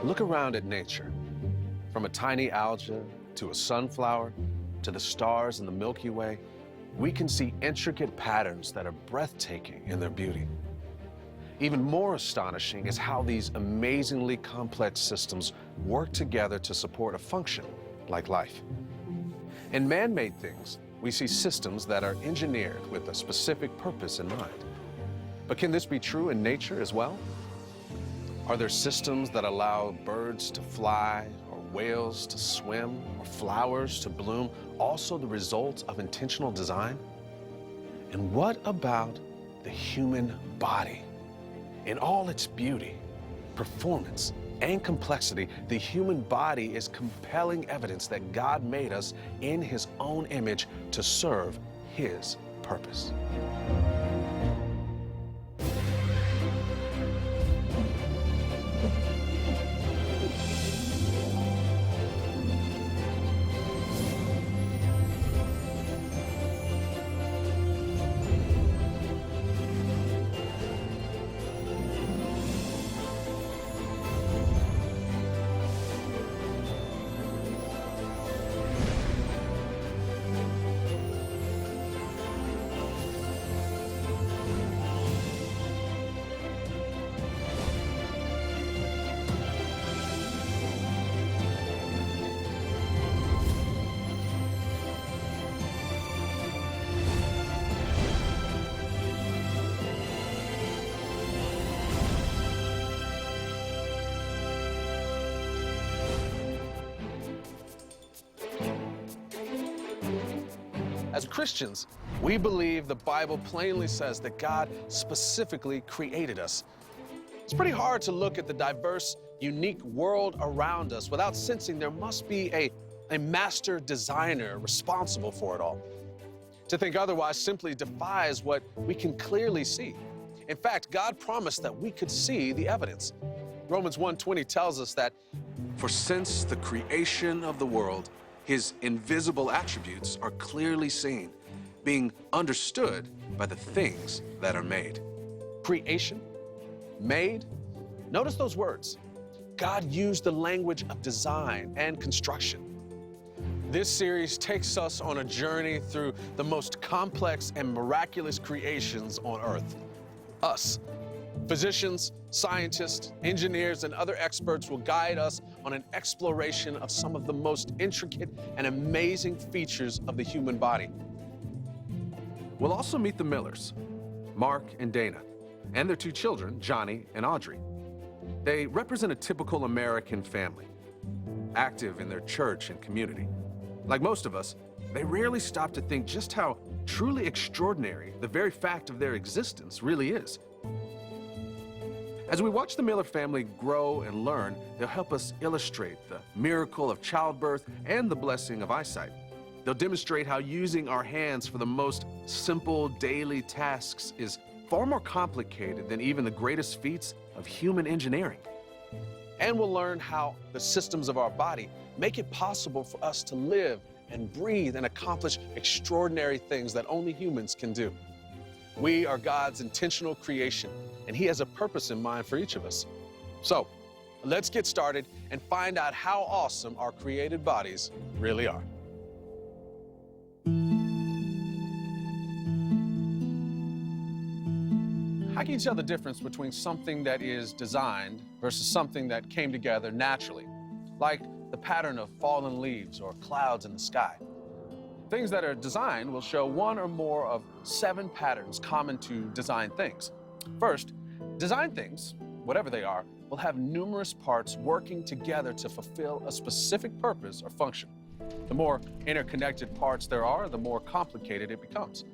Look around at nature. From a tiny algae to a sunflower to the stars in the Milky Way, we can see intricate patterns that are breathtaking in their beauty. Even more astonishing is how these amazingly complex systems work together to support a function like life. In man-made things, we see systems that are engineered with a specific purpose in mind. But can this be true in nature as well? Are there systems that allow birds to fly, or whales to swim, or flowers to bloom, also the result of intentional design? And what about the human body? In all its beauty, performance, and complexity, the human body is compelling evidence that God made us in His own image to serve His purpose. As Christians, we believe the Bible plainly says that God specifically created us. It's pretty hard to look at the diverse, unique world around us without sensing there must be a master designer responsible for it all. To think otherwise simply defies what we can clearly see. In fact, God promised that we could see the evidence. Romans 1:20 tells us that, "For since the creation of the world, His invisible attributes are clearly seen, being understood by the things that are made." Creation, made. Notice those words. God used the language of design and construction. This series takes us on a journey through the most complex and miraculous creations on earth. Us. Physicians, scientists, engineers, and other experts will guide us on an exploration of some of the most intricate and amazing features of the human body. We'll also meet the Millers, Mark and Dana, and their two children, Johnny and Audrey. They represent a typical American family, active in their church and community. Like most of us, they rarely stop to think just how truly extraordinary the very fact of their existence really is. As we watch the Miller family grow and learn, they'll help us illustrate the miracle of childbirth and the blessing of eyesight. They'll demonstrate how using our hands for the most simple daily tasks is far more complicated than even the greatest feats of human engineering. And we'll learn how the systems of our body make it possible for us to live and breathe and accomplish extraordinary things that only humans can do. We are God's intentional creation, and He has a purpose in mind for each of us. So, let's get started and find out how awesome our created bodies really are. How can you tell the difference between something that is designed versus something that came together naturally, like the pattern of fallen leaves or clouds in the sky? Things that are designed will show one or more of 7 patterns common to designed things. First, designed things, whatever they are, will have numerous parts working together to fulfill a specific purpose or function. The more interconnected parts there are, the more complicated it becomes.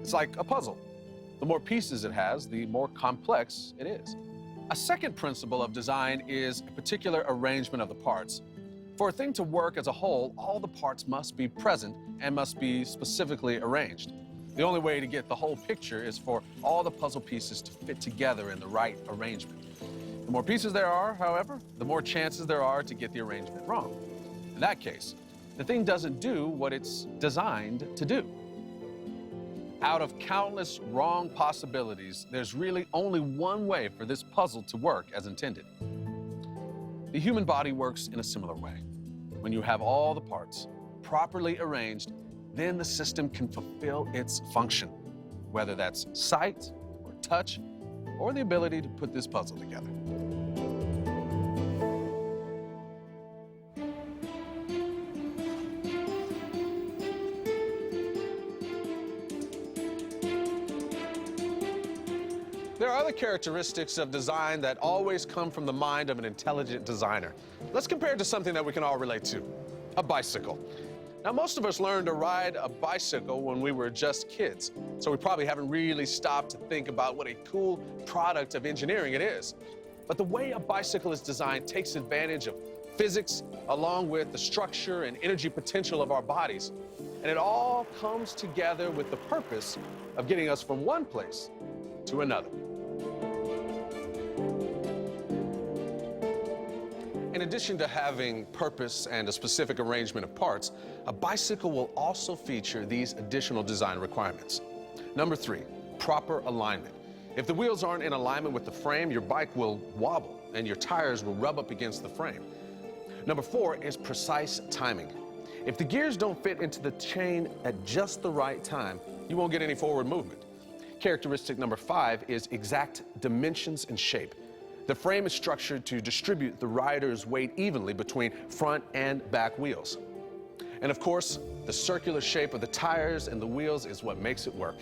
It's like a puzzle. The more pieces it has, the more complex it is. A second principle of design is a particular arrangement of the parts. For a thing to work as a whole, all the parts must be present and must be specifically arranged. The only way to get the whole picture is for all the puzzle pieces to fit together in the right arrangement. The more pieces there are, however, the more chances there are to get the arrangement wrong. In that case, the thing doesn't do what it's designed to do. Out of countless wrong possibilities, there's really only one way for this puzzle to work as intended. The human body works in a similar way. When you have all the parts properly arranged, then the system can fulfill its function, whether that's sight or touch or the ability to put this puzzle together. There are other characteristics of design that always come from the mind of an intelligent designer. Let's compare it to something that we can all relate to, a bicycle. Now, most of us learned to ride a bicycle when we were just kids, so we probably haven't really stopped to think about what a cool product of engineering it is. But the way a bicycle is designed takes advantage of physics along with the structure and energy potential of our bodies. And it all comes together with the purpose of getting us from one place to another. In addition to having purpose and a specific arrangement of parts, a bicycle will also feature these additional design requirements. Number 3, proper alignment. If the wheels aren't in alignment with the frame, your bike will wobble and your tires will rub up against the frame. Number 4 is precise timing. If the gears don't fit into the chain at just the right time, you won't get any forward movement. Characteristic number 5 is exact dimensions and shape. The frame is structured to distribute the rider's weight evenly between front and back wheels. And of course, the circular shape of the tires and the wheels is what makes it work.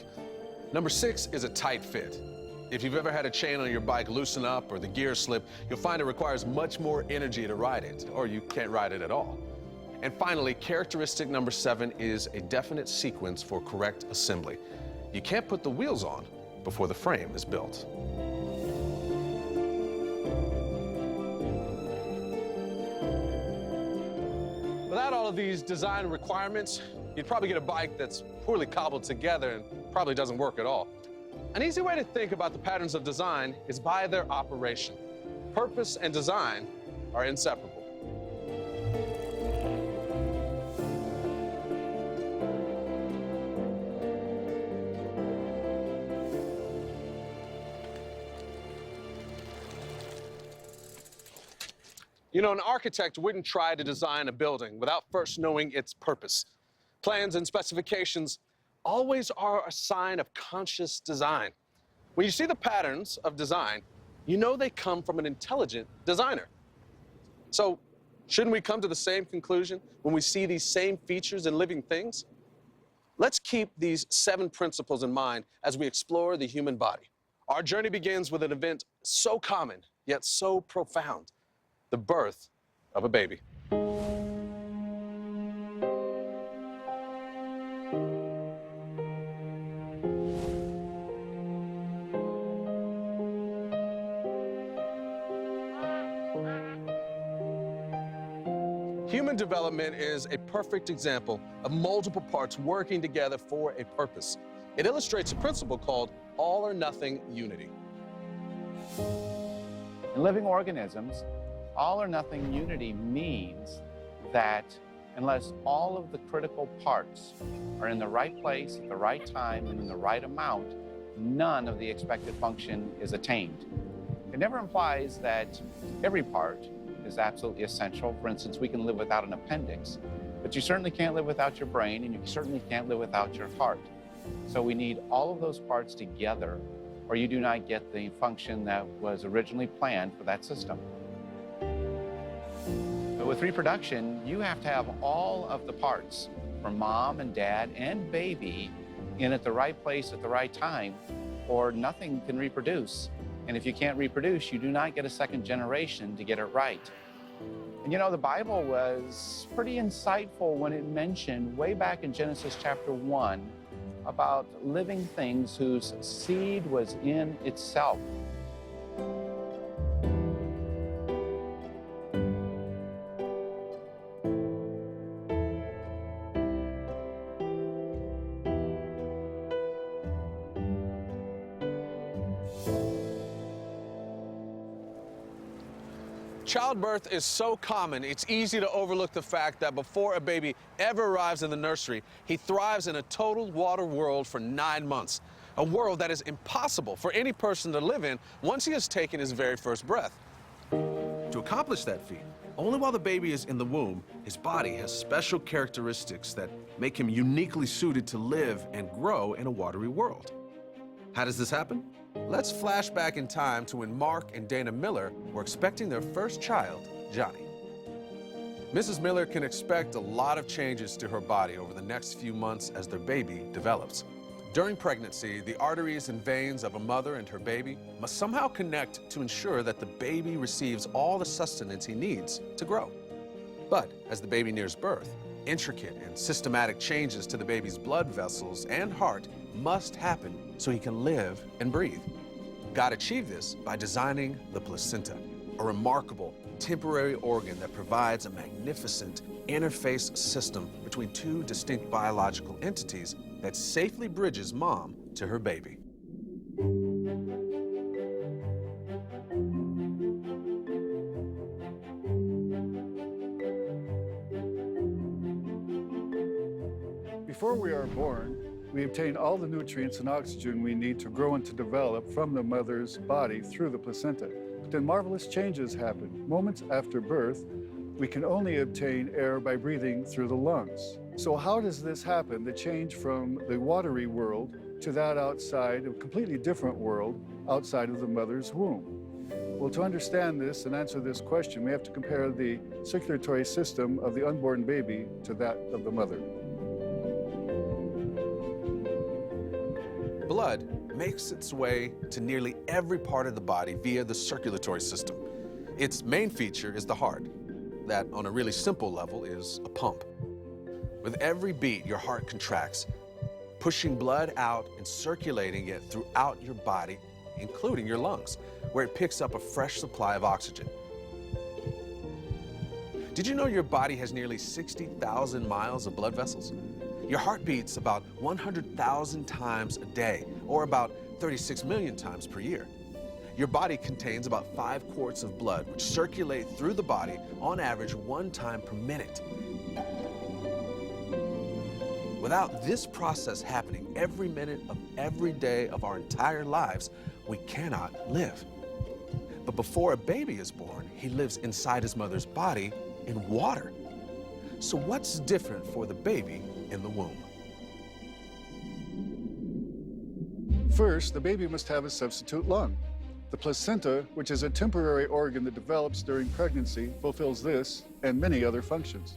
Number 6 is a tight fit. If you've ever had a chain on your bike loosen up or the gears slip, you'll find it requires much more energy to ride it, or you can't ride it at all. And finally, characteristic number 7 is a definite sequence for correct assembly. You can't put the wheels on before the frame is built. Without all of these design requirements, you'd probably get a bike that's poorly cobbled together and probably doesn't work at all. An easy way to think about the patterns of design is by their operation. Purpose and design are inseparable. You know, an architect wouldn't try to design a building without first knowing its purpose. Plans and specifications always are a sign of conscious design. When you see the patterns of design, you know they come from an intelligent designer. So, shouldn't we come to the same conclusion when we see these same features in living things? Let's keep these 7 principles in mind as we explore the human body. Our journey begins with an event so common, yet so profound: the birth of a baby. Human development is a perfect example of multiple parts working together for a purpose. It illustrates a principle called all or nothing unity. In living organisms, all or nothing unity means that unless all of the critical parts are in the right place at the right time and in the right amount, none of the expected function is attained. It never implies that every part is absolutely essential. For instance, we can live without an appendix, but you certainly can't live without your brain, and you certainly can't live without your heart. So we need all of those parts together, or you do not get the function that was originally planned for that system. But with reproduction, you have to have all of the parts from mom and dad and baby in at the right place at the right time, or nothing can reproduce. And if you can't reproduce, you do not get a second generation to get it right. And you know, the Bible was pretty insightful when it mentioned way back in Genesis chapter 1 about living things whose seed was in itself. Childbirth is so common, it's easy to overlook the fact that before a baby ever arrives in the nursery, he thrives in a total water world for 9 months, a world that is impossible for any person to live in once he has taken his very first breath. To accomplish that feat, only while the baby is in the womb, his body has special characteristics that make him uniquely suited to live and grow in a watery world. How does this happen? Let's flash back in time to when Mark and Dana Miller were expecting their first child, Johnny. Mrs. Miller can expect a lot of changes to her body over the next few months as their baby develops. During pregnancy, the arteries and veins of a mother and her baby must somehow connect to ensure that the baby receives all the sustenance he needs to grow. But as the baby nears birth, intricate and systematic changes to the baby's blood vessels and heart must happen so he can live and breathe. God achieved this by designing the placenta, a remarkable temporary organ that provides a magnificent interface system between two distinct biological entities that safely bridges mom to her baby. Before we are born, we obtain all the nutrients and oxygen we need to grow and to develop from the mother's body through the placenta. But then marvelous changes happen. Moments after birth, we can only obtain air by breathing through the lungs. So how does this happen, the change from the watery world to that outside, a completely different world outside of the mother's womb? Well, to understand this and answer this question, we have to compare the circulatory system of the unborn baby to that of the mother. Blood makes its way to nearly every part of the body via the circulatory system. Its main feature is the heart. That, on a really simple level, is a pump. With every beat, your heart contracts, pushing blood out and circulating it throughout your body, including your lungs, where it picks up a fresh supply of oxygen. Did you know your body has nearly 60,000 miles of blood vessels? Your heart beats about 100,000 times a day, or about 36 million times per year. Your body contains about 5 quarts of blood, which circulate through the body on average 1 time per minute. Without this process happening every minute of every day of our entire lives, we cannot live. But before a baby is born, he lives inside his mother's body in water. So what's different for the baby in the womb? First, the baby must have a substitute lung. The placenta, which is a temporary organ that develops during pregnancy, fulfills this and many other functions.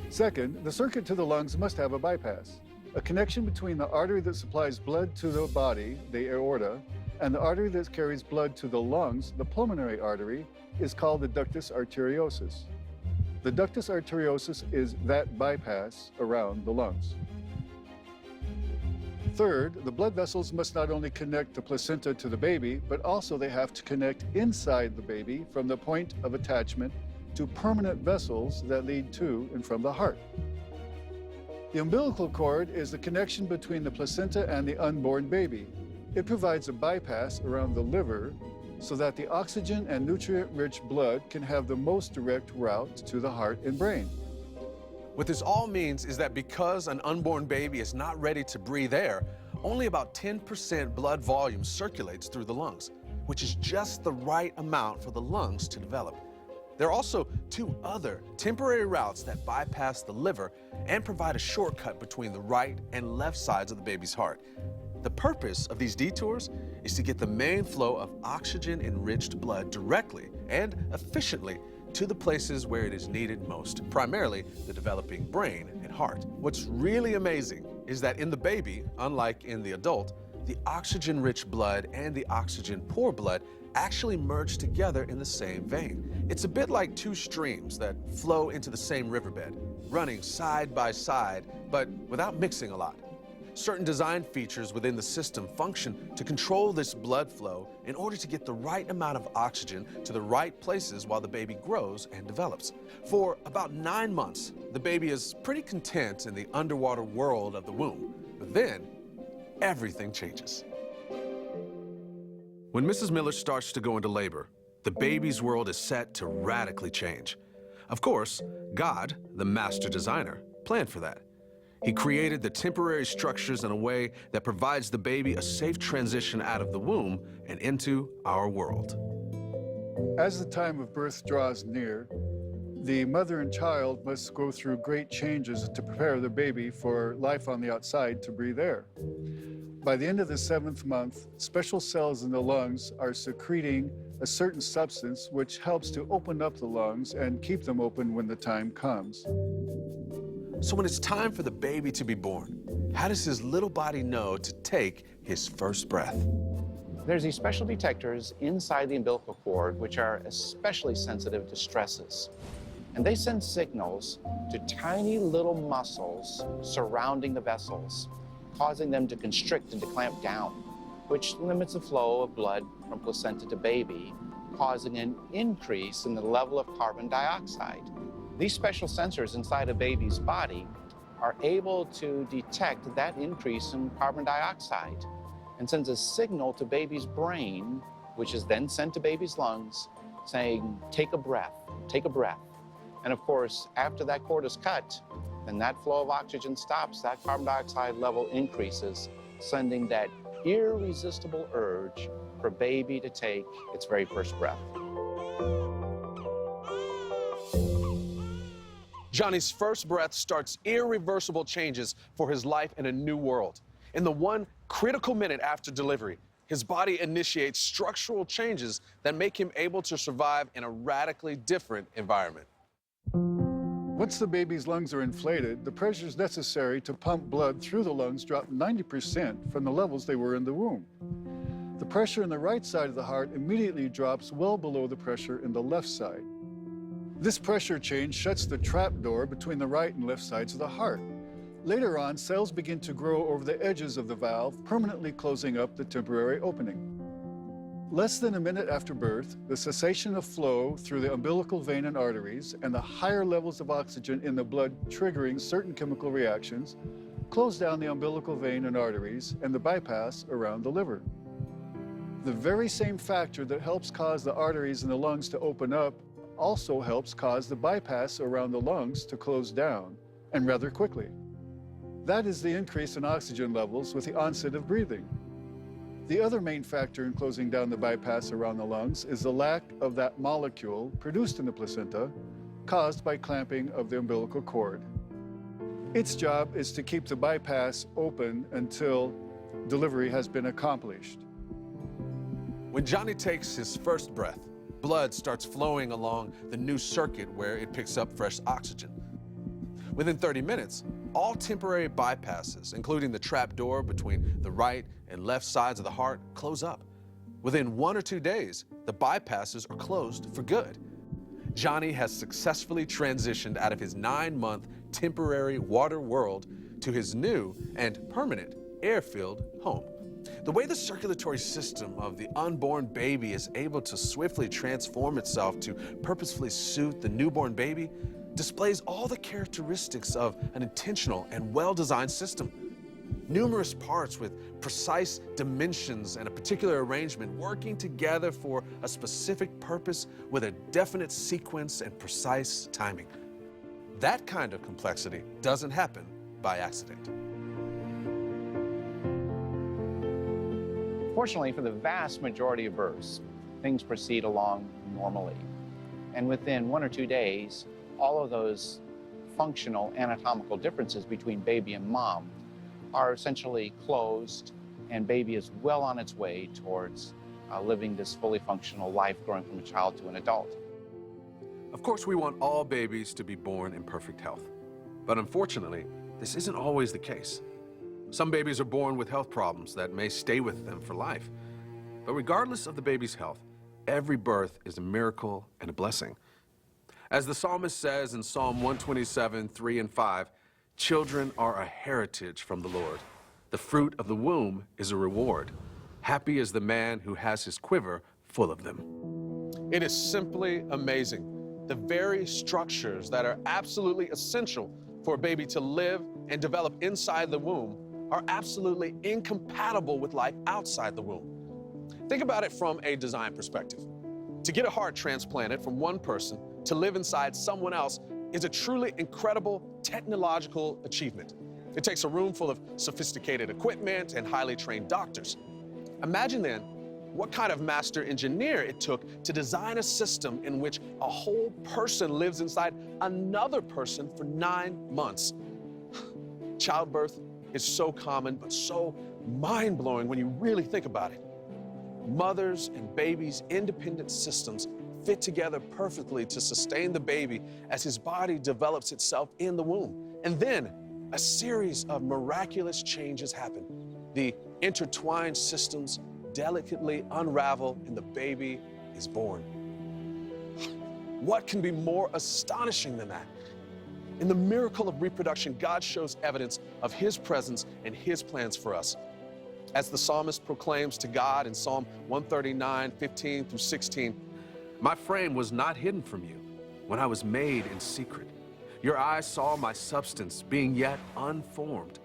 Second, the circuit to the lungs must have a bypass, a connection between the artery that supplies blood to the body, the aorta, and the artery that carries blood to the lungs, the pulmonary artery, is called the ductus arteriosus. The ductus arteriosus is that bypass around the lungs. Third, the blood vessels must not only connect the placenta to the baby, but also they have to connect inside the baby from the point of attachment to permanent vessels that lead to and from the heart. The umbilical cord is the connection between the placenta and the unborn baby. It provides a bypass around the liver so that the oxygen and nutrient-rich blood can have the most direct route to the heart and brain. What this all means is that because an unborn baby is not ready to breathe air, only about 10% blood volume circulates through the lungs, which is just the right amount for the lungs to develop. There are also 2 other temporary routes that bypass the liver and provide a shortcut between the right and left sides of the baby's heart. The purpose of these detours is to get the main flow of oxygen-enriched blood directly and efficiently to the places where it is needed most, primarily the developing brain and heart. What's really amazing is that in the baby, unlike in the adult, the oxygen-rich blood and the oxygen-poor blood actually merge together in the same vein. It's a bit like 2 streams that flow into the same riverbed, running side by side, but without mixing a lot. Certain design features within the system function to control this blood flow in order to get the right amount of oxygen to the right places while the baby grows and develops. For about 9 months, the baby is pretty content in the underwater world of the womb. But then, everything changes. When Mrs. Miller starts to go into labor, the baby's world is set to radically change. Of course, God, the master designer, planned for that. He created the temporary structures in a way that provides the baby a safe transition out of the womb and into our world. As the time of birth draws near, the mother and child must go through great changes to prepare the baby for life on the outside to breathe air. By the end of the 7th month, special cells in the lungs are secreting a certain substance which helps to open up the lungs and keep them open when the time comes. So when it's time for the baby to be born, how does his little body know to take his first breath? There's these special detectors inside the umbilical cord which are especially sensitive to stresses. And they send signals to tiny little muscles surrounding the vessels, causing them to constrict and to clamp down, which limits the flow of blood from placenta to baby, causing an increase in the level of carbon dioxide. These special sensors inside a baby's body are able to detect that increase in carbon dioxide and sends a signal to baby's brain, which is then sent to baby's lungs, saying, take a breath, take a breath. And of course, after that cord is cut, then that flow of oxygen stops, that carbon dioxide level increases, sending that irresistible urge for baby to take its very first breath. Johnny's first breath starts irreversible changes for his life in a new world. In the one critical minute after delivery, his body initiates structural changes that make him able to survive in a radically different environment. Once the baby's lungs are inflated, the pressures necessary to pump blood through the lungs drop 90% from the levels they were in the womb. The pressure in the right side of the heart immediately drops well below the pressure in the left side. This pressure change shuts the trap door between the right and left sides of the heart. Later on, cells begin to grow over the edges of the valve, permanently closing up the temporary opening. Less than a minute after birth, the cessation of flow through the umbilical vein and arteries and the higher levels of oxygen in the blood triggering certain chemical reactions close down the umbilical vein and arteries and the bypass around the liver. The very same factor that helps cause the arteries in the lungs to open up also helps cause the bypass around the lungs to close down, and rather quickly. That is the increase in oxygen levels with the onset of breathing. The other main factor in closing down the bypass around the lungs is the lack of that molecule produced in the placenta caused by clamping of the umbilical cord. Its job is to keep the bypass open until delivery has been accomplished. When Johnny takes his first breath, blood starts flowing along the new circuit where it picks up fresh oxygen. Within 30 minutes, all temporary bypasses, including the trap door between the right and left sides of the heart, close up. Within 1 or 2 days, the bypasses are closed for good. Johnny has successfully transitioned out of his 9-month temporary water world to his new and permanent air-filled home. The way the circulatory system of the unborn baby is able to swiftly transform itself to purposefully suit the newborn baby displays all the characteristics of an intentional and well-designed system. Numerous parts with precise dimensions and a particular arrangement working together for a specific purpose with a definite sequence and precise timing. That kind of complexity doesn't happen by accident. Fortunately, for the vast majority of births, things proceed along normally. And within 1 or 2 days, all of those functional anatomical differences between baby and mom are essentially closed, and baby is well on its way towards living this fully functional life, growing from a child to an adult. Of course, we want all babies to be born in perfect health. But unfortunately, this isn't always the case. Some babies are born with health problems that may stay with them for life. But regardless of the baby's health, every birth is a miracle and a blessing. As the psalmist says in Psalm 127:3 and 5, children are a heritage from the Lord. The fruit of the womb is a reward. Happy is the man who has his quiver full of them. It is simply amazing. The very structures that are absolutely essential for a baby to live and develop inside the womb are absolutely incompatible with life outside the womb. Think about it from a design perspective. To get a heart transplanted from one person to live inside someone else is a truly incredible technological achievement. It takes a room full of sophisticated equipment and highly trained doctors. Imagine then what kind of master engineer it took to design a system in which a whole person lives inside another person for 9 months. Childbirth is so common, but so mind-blowing when you really think about it. Mothers and babies' independent systems fit together perfectly to sustain the baby as his body develops itself in the womb. And then a series of miraculous changes happen. The intertwined systems delicately unravel and the baby is born. What can be more astonishing than that? In the miracle of reproduction, God shows evidence of His presence and His plans for us. As the psalmist proclaims to God in Psalm 139, 15 through 16, "My frame was not hidden from you when I was made in secret. Your eyes saw my substance being yet unformed,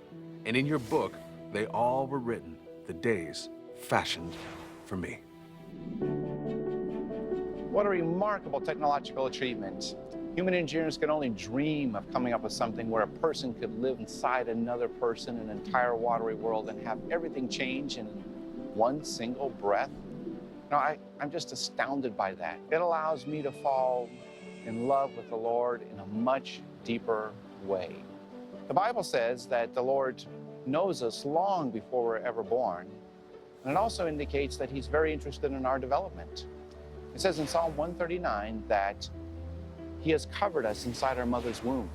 and in your book they all were written, the days fashioned for me." What a remarkable technological achievement. Human engineers could only dream of coming up with something where a person could live inside another person, an entire watery world, and have everything change in one single breath. I'm just astounded by that. It allows me to fall in love with the Lord in a much deeper way. The Bible says that the Lord knows us long before we're ever born, and it also indicates that He's very interested in our development. It says in Psalm 139 that He has covered us inside our mother's womb,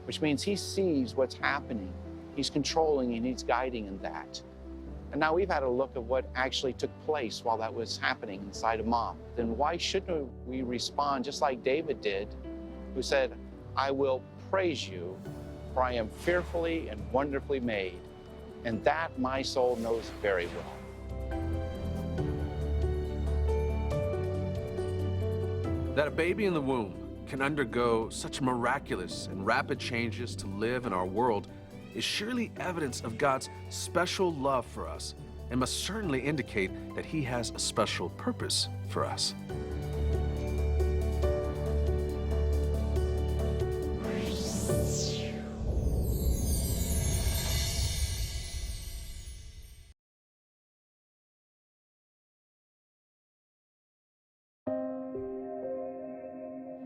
which means He sees what's happening. He's controlling and He's guiding in that. And now we've had a look at what actually took place while that was happening inside of mom. Then why shouldn't we respond just like David did, who said, "I will praise you, for I am fearfully and wonderfully made, and that my soul knows very well." That a baby in the womb can undergo such miraculous and rapid changes to live in our world is surely evidence of God's special love for us and must certainly indicate that He has a special purpose for us.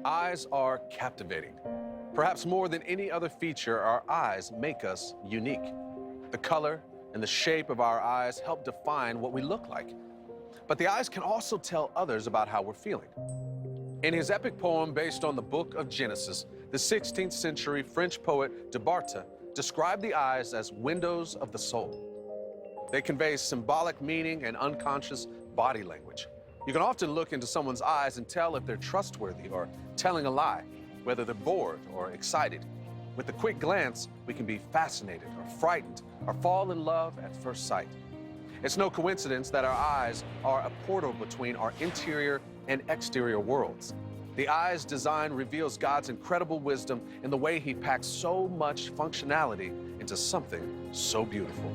Eyes are captivating. Perhaps more than any other feature, our eyes make us unique. The color and the shape of our eyes help define what we look like. But the eyes can also tell others about how we're feeling. In his epic poem based on the book of Genesis, the 16th century French poet Desbartes described the eyes as windows of the soul. They convey symbolic meaning and unconscious body language. You can often look into someone's eyes and tell if they're trustworthy or telling a lie, whether they're bored or excited. With a quick glance, we can be fascinated or frightened or fall in love at first sight. It's no coincidence that our eyes are a portal between our interior and exterior worlds. The eye's design reveals God's incredible wisdom in the way He packs so much functionality into something so beautiful.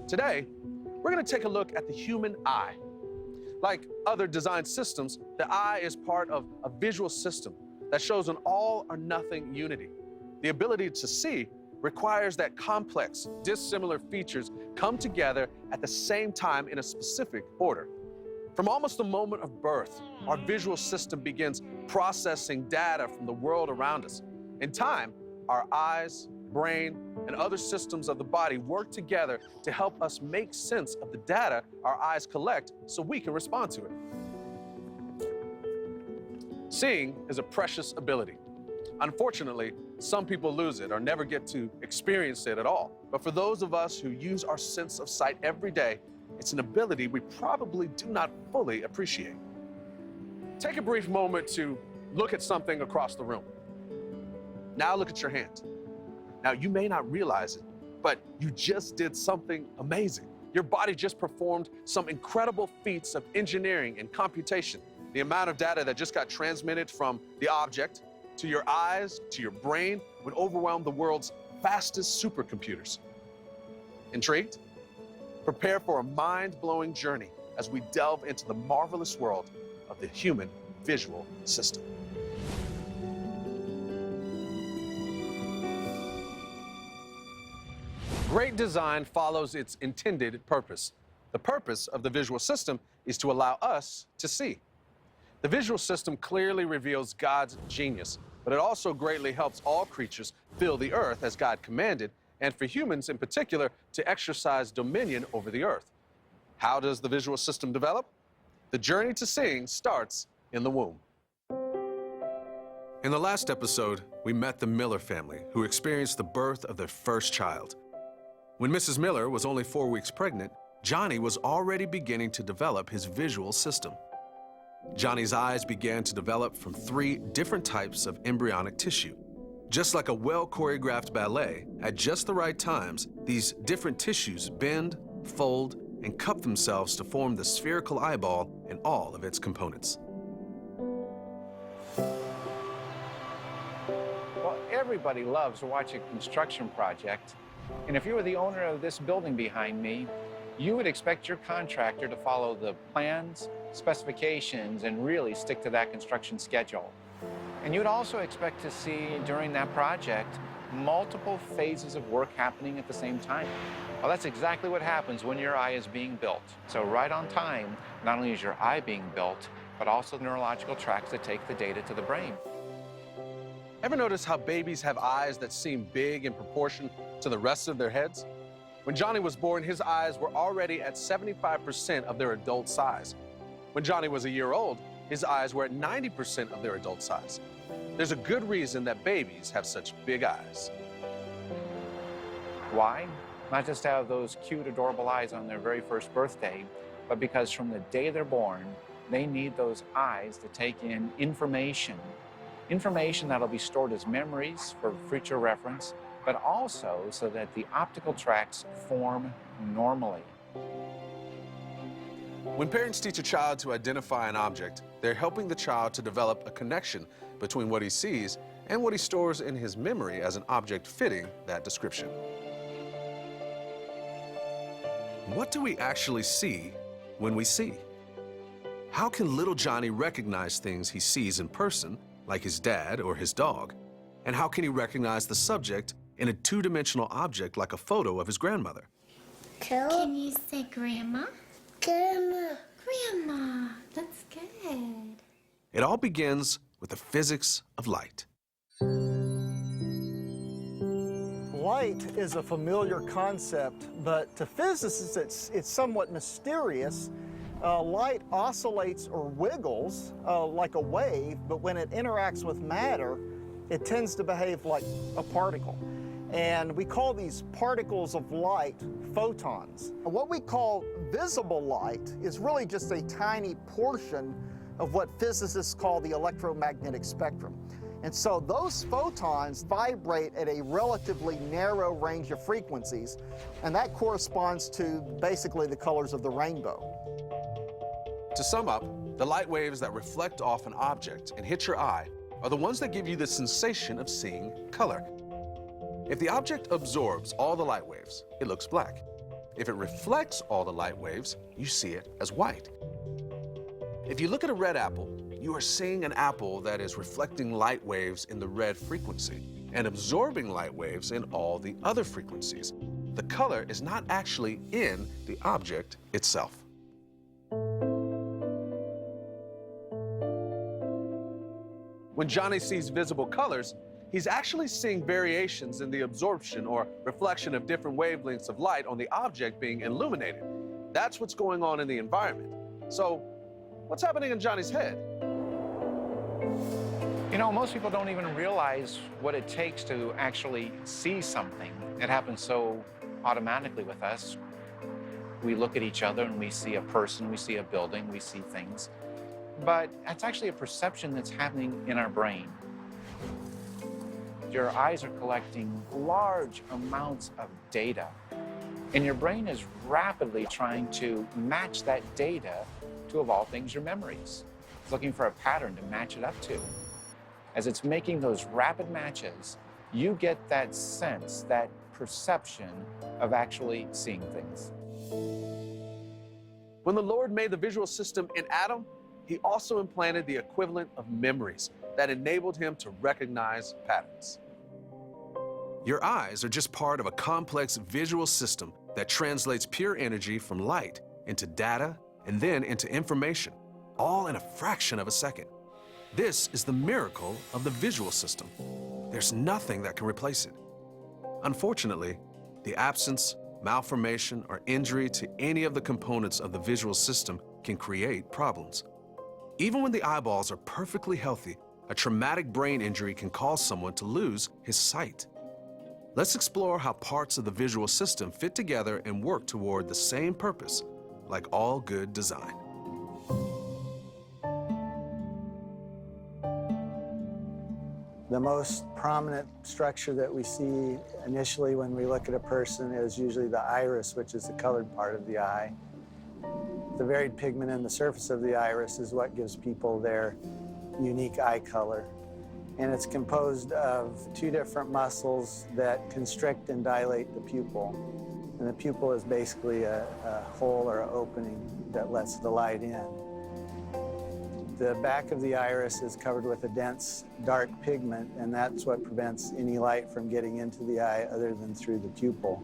Today, we're going to take a look at the human eye. Like other design systems, the eye is part of a visual system that shows an all or nothing unity. The ability to see requires that complex, dissimilar features come together at the same time in a specific order. From almost the moment of birth, our visual system begins processing data from the world around us. In time, our eyes, brain, and other systems of the body work together to help us make sense of the data our eyes collect so we can respond to it. Seeing is a precious ability. Unfortunately, some people lose it or never get to experience it at all. But for those of us who use our sense of sight every day, it's an ability we probably do not fully appreciate. Take a brief moment to look at something across the room. Now look at your hand. Now, you may not realize it, but you just did something amazing. Your body just performed some incredible feats of engineering and computation. The amount of data that just got transmitted from the object to your eyes, to your brain, would overwhelm the world's fastest supercomputers. Intrigued? Prepare for a mind-blowing journey as we delve into the marvelous world of the human visual system. Great design follows its intended purpose. The purpose of the visual system is to allow us to see. The visual system clearly reveals God's genius, but it also greatly helps all creatures fill the earth as God commanded, and for humans in particular, to exercise dominion over the earth. How does the visual system develop? The journey to seeing starts in the womb. In the last episode, we met the Miller family, who experienced the birth of their first child. When Mrs. Miller was only 4 weeks pregnant, Johnny was already beginning to develop his visual system. Johnny's eyes began to develop from 3 different types of embryonic tissue. Just like a well-choreographed ballet, at just the right times, these different tissues bend, fold, and cup themselves to form the spherical eyeball and all of its components. Well, everybody loves to watch a construction project. And if you were the owner of this building behind me, you would expect your contractor to follow the plans, specifications, and really stick to that construction schedule. And you'd also expect to see during that project multiple phases of work happening at the same time. Well, that's exactly what happens when your eye is being built. So right on time, not only is your eye being built, but also the neurological tracts that take the data to the brain. Ever notice how babies have eyes that seem big in proportion to the rest of their heads? When Johnny was born, his eyes were already at 75% of their adult size. When Johnny was a year old, his eyes were at 90% of their adult size. There's a good reason that babies have such big eyes. Why? Not just to have those cute, adorable eyes on their very first birthday, but because from the day they're born, they need those eyes to take in information that'll be stored as memories for future reference, but also so that the optical tracts form normally. When parents teach a child to identify an object, they're helping the child to develop a connection between what he sees and what he stores in his memory as an object fitting that description. What do we actually see when we see? How can little Johnny recognize things he sees in person, like his dad or his dog? And how can he recognize the subject in a two-dimensional object like a photo of his grandmother? Can you say grandma? Grandma. Grandma. That's good. It all begins with the physics of light. Light is a familiar concept, but to physicists it's somewhat mysterious. Light oscillates or wiggles like a wave, but when it interacts with matter, it tends to behave like a particle. And we call these particles of light photons. What we call visible light is really just a tiny portion of what physicists call the electromagnetic spectrum. And so those photons vibrate at a relatively narrow range of frequencies, and that corresponds to basically the colors of the rainbow. To sum up, the light waves that reflect off an object and hit your eye are the ones that give you the sensation of seeing color. If the object absorbs all the light waves, it looks black. If it reflects all the light waves, you see it as white. If you look at a red apple, you are seeing an apple that is reflecting light waves in the red frequency and absorbing light waves in all the other frequencies. The color is not actually in the object itself. When Johnny sees visible colors, he's actually seeing variations in the absorption or reflection of different wavelengths of light on the object being illuminated. That's what's going on in the environment. So, what's happening in Johnny's head? You know, most people don't even realize what it takes to actually see something. It happens so automatically with us. We look at each other and we see a person, we see a building, we see things. But that's actually a perception that's happening in our brain. Your eyes are collecting large amounts of data, and your brain is rapidly trying to match that data to, of all things, your memories. It's looking for a pattern to match it up to. As it's making those rapid matches, you get that sense, that perception of actually seeing things. When the Lord made the visual system in Adam, he also implanted the equivalent of memories that enabled him to recognize patterns. Your eyes are just part of a complex visual system that translates pure energy from light into data and then into information, all in a fraction of a second. This is the miracle of the visual system. There's nothing that can replace it. Unfortunately, the absence, malformation, or injury to any of the components of the visual system can create problems. Even when the eyeballs are perfectly healthy, a traumatic brain injury can cause someone to lose his sight. Let's explore how parts of the visual system fit together and work toward the same purpose, like all good design. The most prominent structure that we see initially when we look at a person is usually the iris, which is the colored part of the eye. The varied pigment in the surface of the iris is what gives people their unique eye color. And it's composed of two different muscles that constrict and dilate the pupil. And the pupil is basically a hole or an opening that lets the light in. The back of the iris is covered with a dense, dark pigment, and that's what prevents any light from getting into the eye other than through the pupil.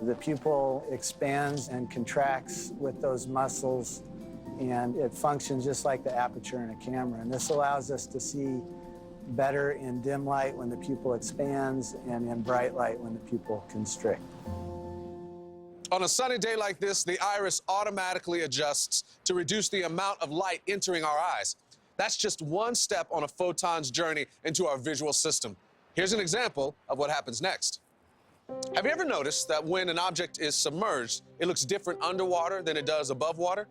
The pupil expands and contracts with those muscles, and it functions just like the aperture in a camera. And this allows us to see better in dim light when the pupil expands and in bright light when the pupil constricts. On a sunny day like this, the iris automatically adjusts to reduce the amount of light entering our eyes. That's just one step on a photon's journey into our visual system. Here's an example of what happens next. Have you ever noticed that when an object is submerged, it looks different underwater than it does above water?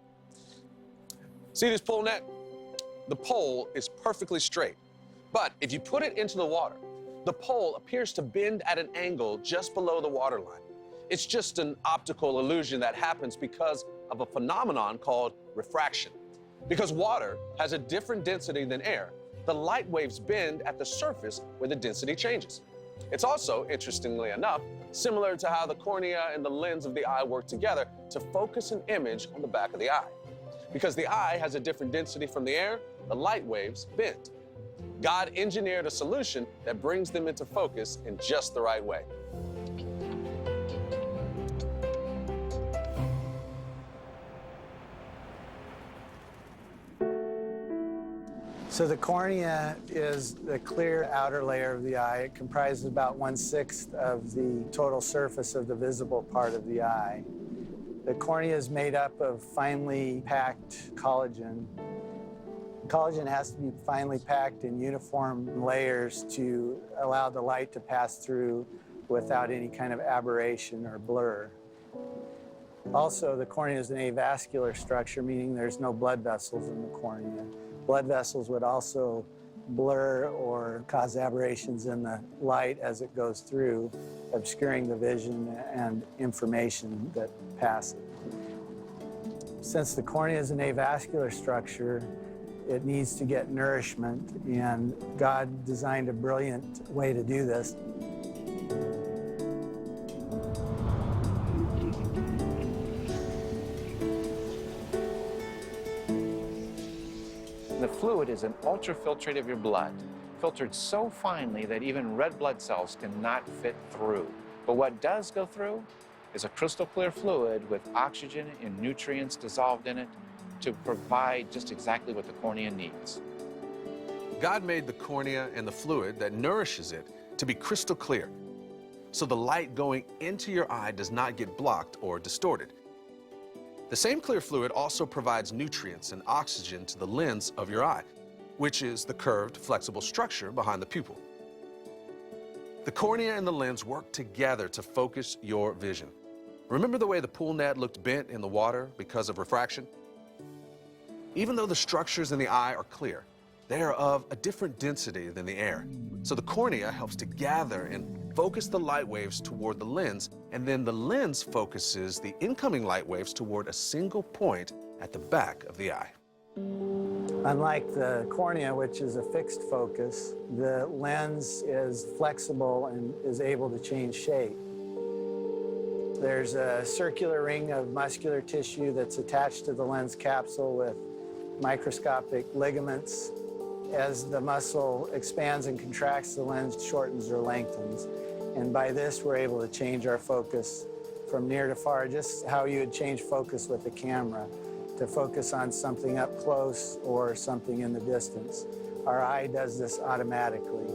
See this pole net? The pole is perfectly straight. But if you put it into the water, the pole appears to bend at an angle just below the waterline. It's just an optical illusion that happens because of a phenomenon called refraction. Because water has a different density than air, the light waves bend at the surface where the density changes. It's also, interestingly enough, similar to how the cornea and the lens of the eye work together to focus an image on the back of the eye. Because the eye has a different density from the air, the light waves bend. God engineered a solution that brings them into focus in just the right way. So the cornea is the clear outer layer of the eye. It comprises about 1/6 of the total surface of the visible part of the eye. The cornea is made up of finely packed collagen. Collagen has to be finely packed in uniform layers to allow the light to pass through without any kind of aberration or blur. Also, the cornea is an avascular structure, meaning there's no blood vessels in the cornea. Blood vessels would also blur or cause aberrations in the light as it goes through, obscuring the vision and information that passes. Since the cornea is an avascular structure, it needs to get nourishment, and God designed a brilliant way to do this. The fluid is an ultrafiltrate of your blood, filtered so finely that even red blood cells cannot fit through. But what does go through is a crystal clear fluid with oxygen and nutrients dissolved in it to provide just exactly what the cornea needs. God made the cornea and the fluid that nourishes it to be crystal clear, so the light going into your eye does not get blocked or distorted. The same clear fluid also provides nutrients and oxygen to the lens of your eye. which is the curved, flexible structure behind the pupil. The cornea and the lens work together to focus your vision. Remember the way the pool net looked bent in the water because of refraction? Even though the structures in the eye are clear, they are of a different density than the air. So the cornea helps to gather and focus the light waves toward the lens, and then the lens focuses the incoming light waves toward a single point at the back of the eye. Unlike the cornea, which is a fixed focus, the lens is flexible and is able to change shape. There's a circular ring of muscular tissue that's attached to the lens capsule with microscopic ligaments. As the muscle expands and contracts, the lens shortens or lengthens. And by this, we're able to change our focus from near to far, just how you would change focus with a camera, to focus on something up close or something in the distance. Our eye does this automatically.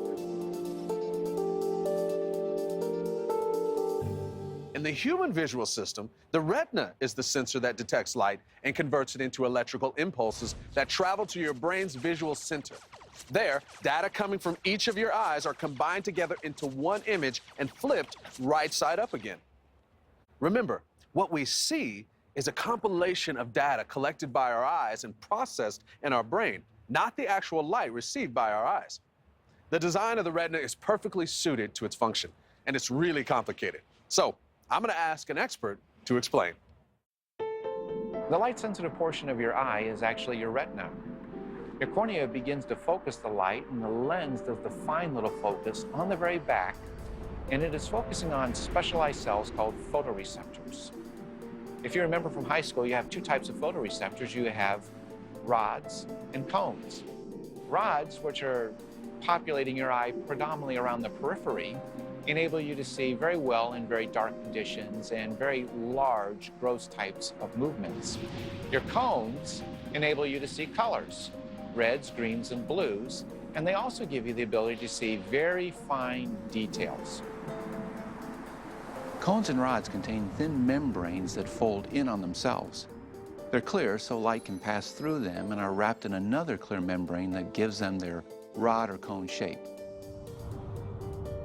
In the human visual system, the retina is the sensor that detects light and converts it into electrical impulses that travel to your brain's visual center. There, data coming from each of your eyes are combined together into one image and flipped right side up again. Remember, what we see is a compilation of data collected by our eyes and processed in our brain, not the actual light received by our eyes. The design of the retina is perfectly suited to its function, and it's really complicated. So, I'm going to ask an expert to explain. The light-sensitive portion of your eye is actually your retina. Your cornea begins to focus the light, and the lens does the fine little focus on the very back, and it is focusing on specialized cells called photoreceptors. If you remember from high school, you have two types of photoreceptors. You have rods and cones. Rods, which are populating your eye predominantly around the periphery, enable you to see very well in very dark conditions and very large, gross types of movements. Your cones enable you to see colors, reds, greens, and blues, and they also give you the ability to see very fine details. Cones and rods contain thin membranes that fold in on themselves. They're clear so light can pass through them and are wrapped in another clear membrane that gives them their rod or cone shape.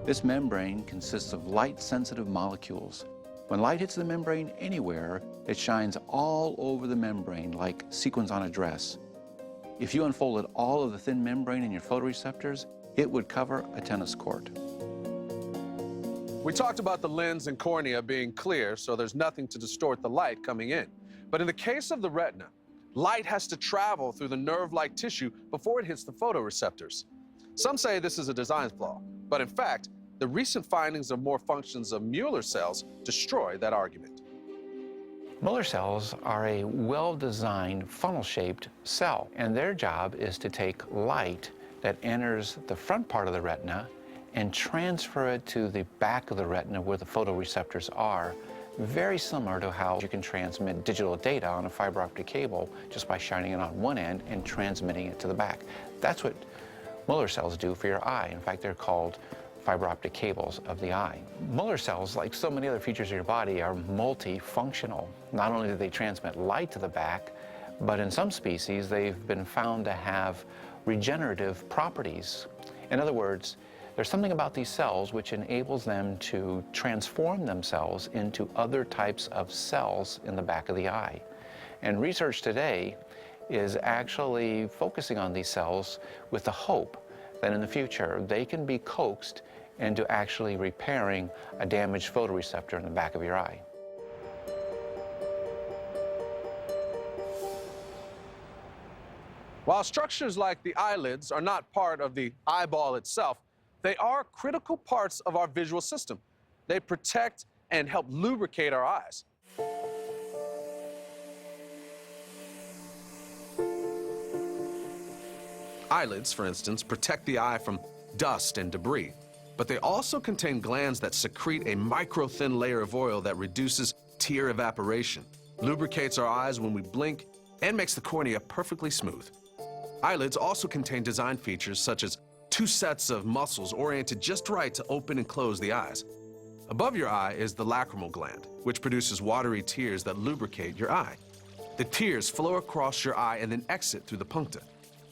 This membrane consists of light-sensitive molecules. When light hits the membrane anywhere, it shines all over the membrane like sequins on a dress. If you unfolded all of the thin membrane in your photoreceptors, it would cover a tennis court. We talked about the lens and cornea being clear, so there's nothing to distort the light coming in. But in the case of the retina, light has to travel through the nerve-like tissue before it hits the photoreceptors. Some say this is a design flaw, but in fact, the recent findings of more functions of Mueller cells destroy that argument. Mueller cells are a well-designed funnel-shaped cell, and their job is to take light that enters the front part of the retina and transfer it to the back of the retina where the photoreceptors are, very similar to how you can transmit digital data on a fiber optic cable just by shining it on one end and transmitting it to the back. That's what Mueller cells do for your eye. In fact, they're called fiber optic cables of the eye. Mueller cells, like so many other features of your body, are multifunctional. Not only do they transmit light to the back, but in some species, they've been found to have regenerative properties. In other words, there's something about these cells which enables them to transform themselves into other types of cells in the back of the eye. And research today is actually focusing on these cells with the hope that in the future they can be coaxed into actually repairing a damaged photoreceptor in the back of your eye. While structures like the eyelids are not part of the eyeball itself, they are critical parts of our visual system. They protect and help lubricate our eyes. Eyelids, for instance, protect the eye from dust and debris, but they also contain glands that secrete a micro-thin layer of oil that reduces tear evaporation, lubricates our eyes when we blink, and makes the cornea perfectly smooth. Eyelids also contain design features such as two sets of muscles oriented just right to open and close the eyes. Above your eye is the lacrimal gland, which produces watery tears that lubricate your eye. The tears flow across your eye and then exit through the puncta.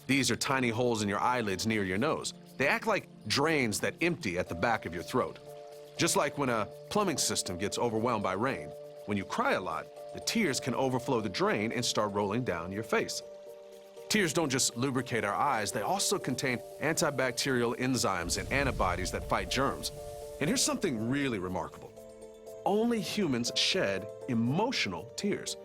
These are tiny holes in your eyelids near your nose. They act like drains that empty at the back of your throat. Just like when a plumbing system gets overwhelmed by rain. When you cry a lot, the tears can overflow the drain and start rolling down your face. Tears don't just lubricate our eyes, they also contain antibacterial enzymes and antibodies that fight germs. And here's something really remarkable. Only humans shed emotional tears.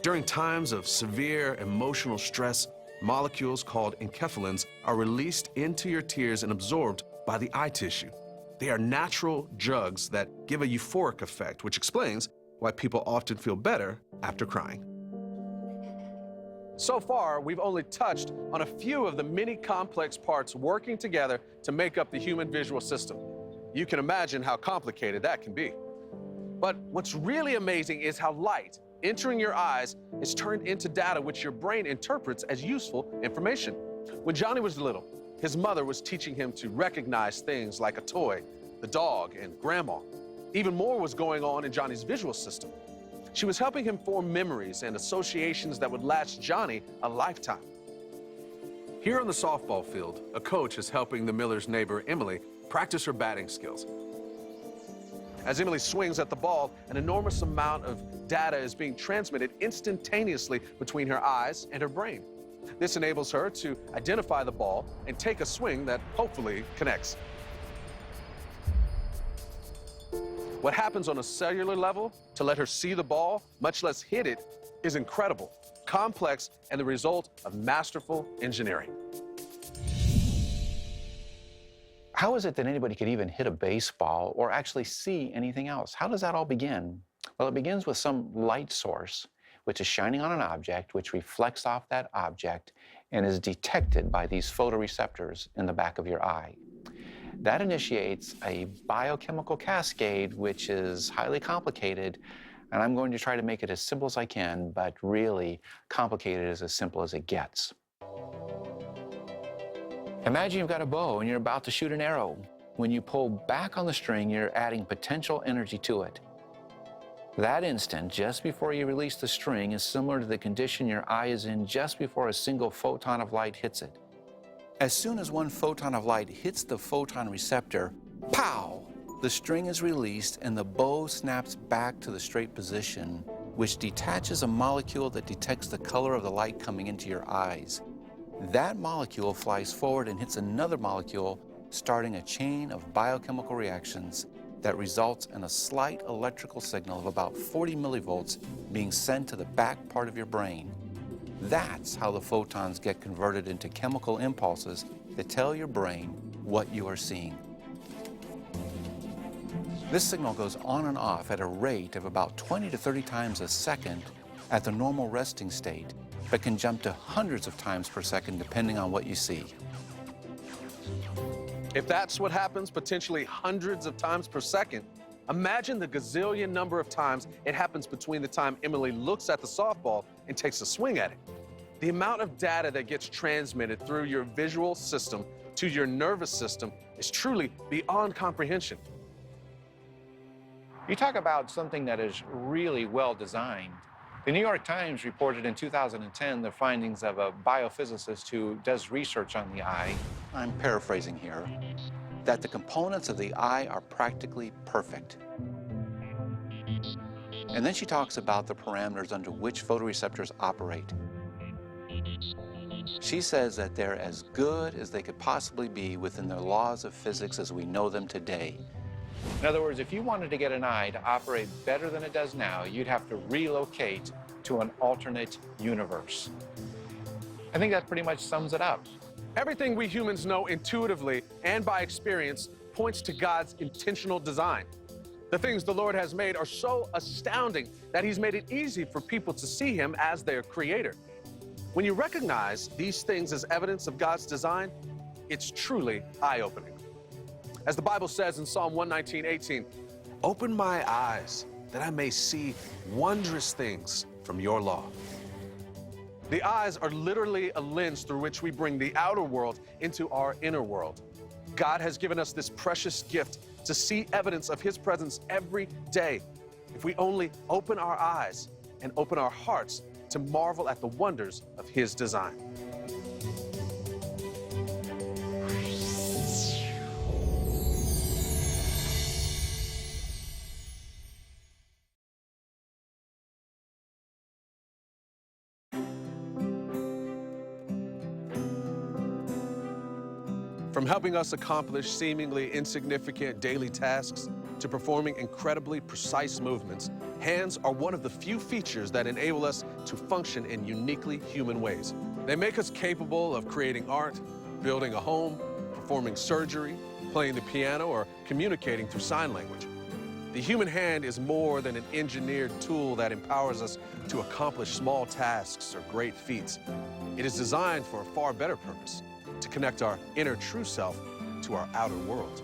During times of severe emotional stress, molecules called enkephalins are released into your tears and absorbed by the eye tissue. They are natural drugs that give a euphoric effect, which explains why people often feel better after crying. So far, we've only touched on a few of the many complex parts working together to make up the human visual system. You can imagine how complicated that can be. But what's really amazing is how light entering your eyes is turned into data which your brain interprets as useful information. When Johnny was little, his mother was teaching him to recognize things like a toy, the dog, and grandma. Even more was going on in Johnny's visual system. She was helping him form memories and associations that would last Johnny a lifetime. Here on the softball field, a coach is helping the miller's neighbor, Emily, practice her batting skills. As Emily swings at the ball, an enormous amount of data is being transmitted instantaneously between her eyes and her brain. This enables her to identify the ball and take a swing that hopefully connects. What happens on a cellular level to let her see the ball, much less hit it, is incredible, complex, and the result of masterful engineering. How is it that anybody could even hit a baseball or actually see anything else? How does that all begin? Well, it begins with some light source, which is shining on an object, which reflects off that object and is detected by these photoreceptors in the back of your eye. That initiates a biochemical cascade, which is highly complicated, and I'm going to try to make it as simple as I can, but really complicated is as simple as it gets. Imagine you've got a bow and you're about to shoot an arrow. When you pull back on the string, you're adding potential energy to it. That instant, just before you release the string, is similar to the condition your eye is in just before a single photon of light hits it. As soon as one photon of light hits the photon receptor, pow! The string is released and the bow snaps back to the straight position, which detaches a molecule that detects the color of the light coming into your eyes. That molecule flies forward and hits another molecule, starting a chain of biochemical reactions that results in a slight electrical signal of about 40 millivolts being sent to the back part of your brain. That's how the photons get converted into chemical impulses that tell your brain what you are seeing. This signal goes on and off at a rate of about 20 to 30 times a second at the normal resting state, but can jump to hundreds of times per second depending on what you see. If that's what happens potentially hundreds of times per second, imagine the gazillion number of times it happens between the time Emily looks at the softball and takes a swing at it. The amount of data that gets transmitted through your visual system to your nervous system is truly beyond comprehension. You talk about something that is really well designed. The New York Times reported in 2010 the findings of a biophysicist who does research on the eye. I'm paraphrasing here, that the components of the eye are practically perfect. And then she talks about the parameters under which photoreceptors operate. She says that they're as good as they could possibly be within the laws of physics as we know them today. In other words, if you wanted to get an eye to operate better than it does now, you'd have to relocate to an alternate universe. I think that pretty much sums it up. Everything we humans know intuitively and by experience points to God's intentional design. The things the Lord has made are so astounding that He's made it easy for people to see Him as their creator. When you recognize these things as evidence of God's design, it's truly eye-opening. As the Bible says in Psalm 119:18, "Open my eyes that I may see wondrous things from your law." The eyes are literally a lens through which we bring the outer world into our inner world. God has given us this precious gift to see evidence of His presence every day, if we only open our eyes and open our hearts to marvel at the wonders of His design. From helping us accomplish seemingly insignificant daily tasks to performing incredibly precise movements, hands are one of the few features that enable us to function in uniquely human ways. They make us capable of creating art, building a home, performing surgery, playing the piano, or communicating through sign language. The human hand is more than an engineered tool that empowers us to accomplish small tasks or great feats. It is designed for a far better purpose, to connect our inner true self to our outer world.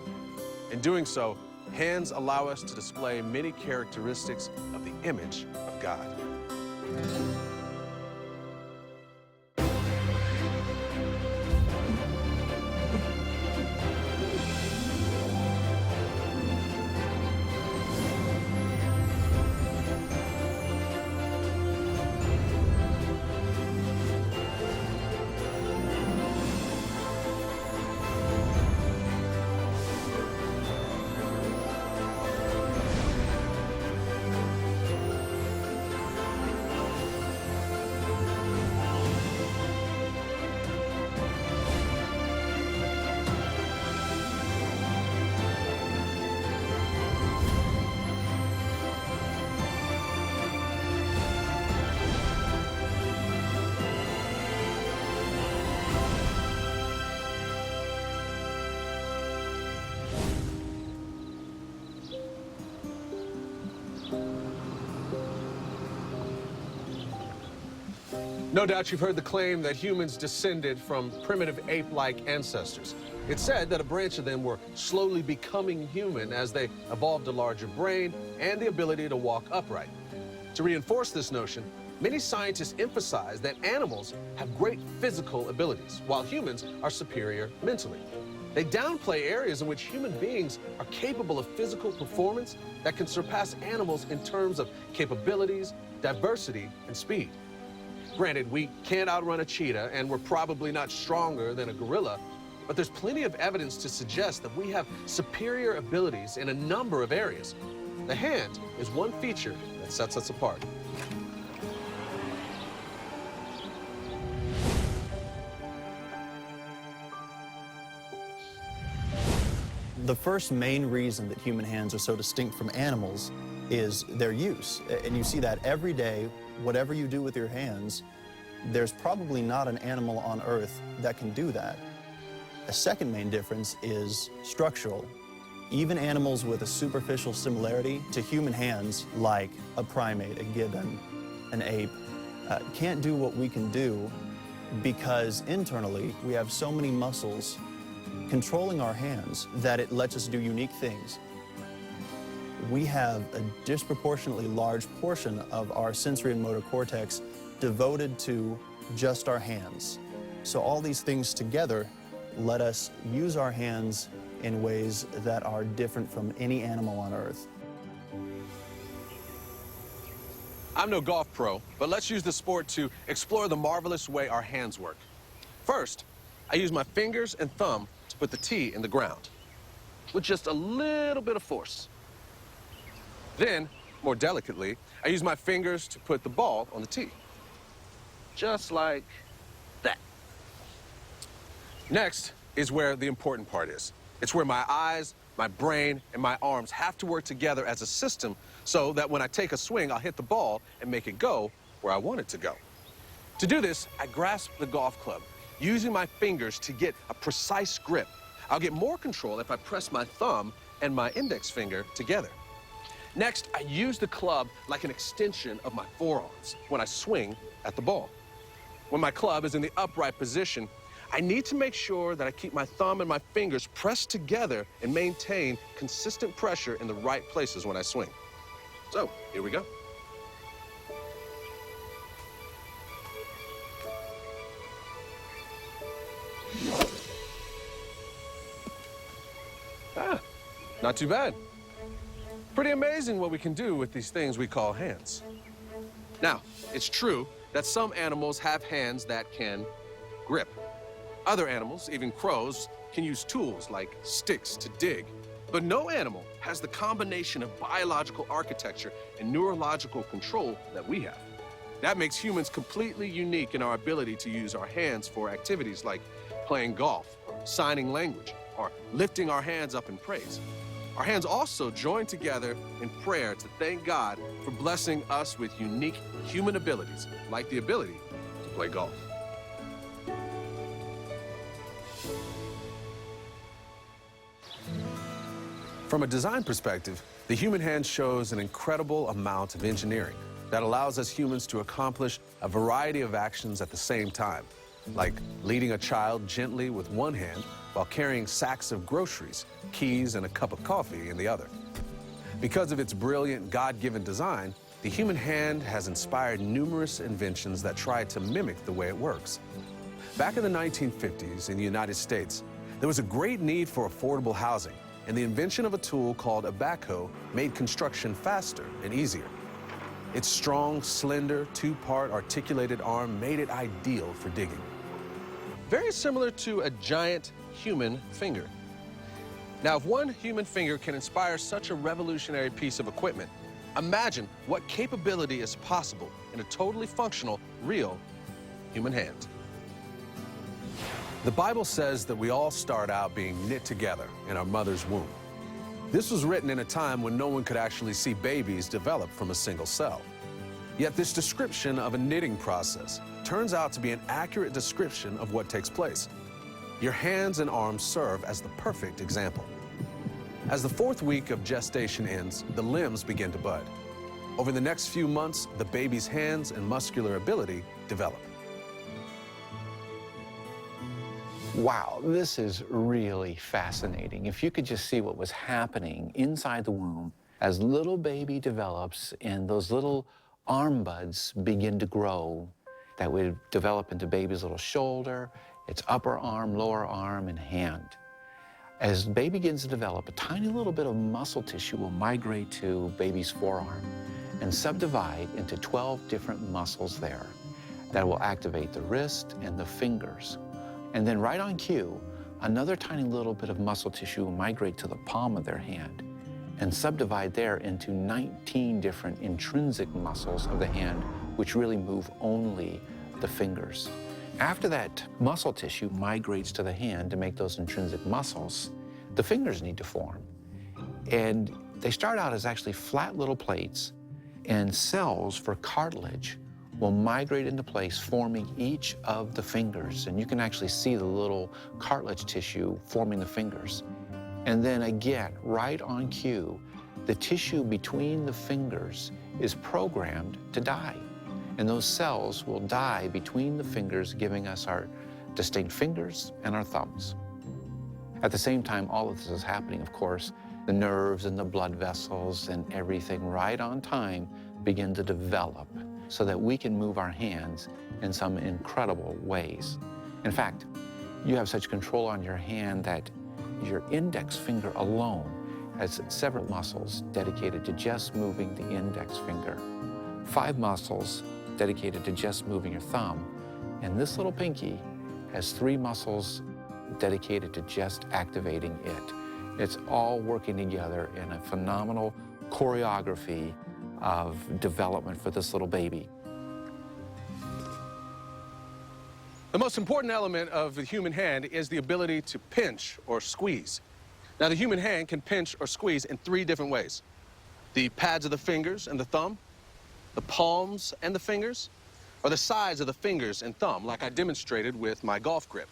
In doing so, hands allow us to display many characteristics of the image of God. No doubt you've heard the claim that humans descended from primitive ape-like ancestors. It's said that a branch of them were slowly becoming human as they evolved a larger brain and the ability to walk upright. To reinforce this notion, many scientists emphasize that animals have great physical abilities, while humans are superior mentally. They downplay areas in which human beings are capable of physical performance that can surpass animals in terms of capabilities, diversity, and speed. Granted, we can't outrun a cheetah, and we're probably not stronger than a gorilla, but there's plenty of evidence to suggest that we have superior abilities in a number of areas. The hand is one feature that sets us apart. The first main reason that human hands are so distinct from animals is their use. And you see that every day, whatever you do with your hands, there's probably not an animal on Earth that can do that. A second main difference is structural. Even animals with a superficial similarity to human hands, like a primate, a gibbon, an ape, can't do what we can do because internally we have so many muscles controlling our hands that it lets us do unique things. We have a disproportionately large portion of our sensory and motor cortex devoted to just our hands. So all these things together let us use our hands in ways that are different from any animal on Earth. I'm no golf pro, but let's use the sport to explore the marvelous way our hands work. First, I use my fingers and thumb to put the tee in the ground with just a little bit of force. Then, more delicately, I use my fingers to put the ball on the tee. Just like that. Next is where the important part is. It's where my eyes, my brain, and my arms have to work together as a system so that when I take a swing, I'll hit the ball and make it go where I want it to go. To do this, I grasp the golf club, using my fingers to get a precise grip. I'll get more control if I press my thumb and my index finger together. Next, I use the club like an extension of my forearms when I swing at the ball. When my club is in the upright position, I need to make sure that I keep my thumb and my fingers pressed together and maintain consistent pressure in the right places when I swing. So, here we go. Not too bad. Pretty amazing what we can do with these things we call hands. Now, it's true that some animals have hands that can grip. Other animals, even crows, can use tools like sticks to dig. But no animal has the combination of biological architecture and neurological control that we have. That makes humans completely unique in our ability to use our hands for activities like playing golf or signing language, or lifting our hands up in praise. Our hands also join together in prayer to thank God for blessing us with unique human abilities, like the ability to play golf. From a design perspective, the human hand shows an incredible amount of engineering that allows us humans to accomplish a variety of actions at the same time, like leading a child gently with one hand while carrying sacks of groceries, keys, and a cup of coffee in the other. Because of its brilliant God-given design, the human hand has inspired numerous inventions that try to mimic the way it works. Back in the 1950s in the United States, there was a great need for affordable housing, and the invention of a tool called a backhoe made construction faster and easier. Its strong, slender, two-part articulated arm made it ideal for digging. Very similar to a giant human finger. Now, if one human finger can inspire such a revolutionary piece of equipment, imagine what capability is possible in a totally functional, real human hand. The Bible says that we all start out being knit together in our mother's womb. This was written in a time when no one could actually see babies develop from a single cell. Yet this description of a knitting process turns out to be an accurate description of what takes place. Your hands and arms serve as the perfect example. As the 4th week of gestation ends, the limbs begin to bud. Over the next few months, the baby's hands and muscular ability develop. Wow, this is really fascinating. If you could just see what was happening inside the womb as little baby develops and those little arm buds begin to grow, that would develop into baby's little shoulder, its upper arm, lower arm, and hand. As baby begins to develop, a tiny little bit of muscle tissue will migrate to baby's forearm and subdivide into 12 different muscles there that will activate the wrist and the fingers. And then right on cue, another tiny little bit of muscle tissue will migrate to the palm of their hand and subdivide there into 19 different intrinsic muscles of the hand, which really move only the fingers. After that muscle tissue migrates to the hand to make those intrinsic muscles, the fingers need to form. And they start out as actually flat little plates, and cells for cartilage will migrate into place, forming each of the fingers. And you can actually see the little cartilage tissue forming the fingers. And then again, right on cue, the tissue between the fingers is programmed to die. And those cells will die between the fingers, giving us our distinct fingers and our thumbs. At the same time all of this is happening, of course, the nerves and the blood vessels and everything right on time begin to develop so that we can move our hands in some incredible ways. In fact, you have such control on your hand that your index finger alone has several muscles dedicated to just moving the index finger, 5 muscles dedicated to just moving your thumb, and this little pinky has 3 muscles dedicated to just activating it. It's all working together in a phenomenal choreography of development for this little baby. The most important element of the human hand is the ability to pinch or squeeze. Now, the human hand can pinch or squeeze in 3 different ways: the pads of the fingers and the thumb, the palms and the fingers, or the sides of the fingers and thumb, like I demonstrated with my golf grip.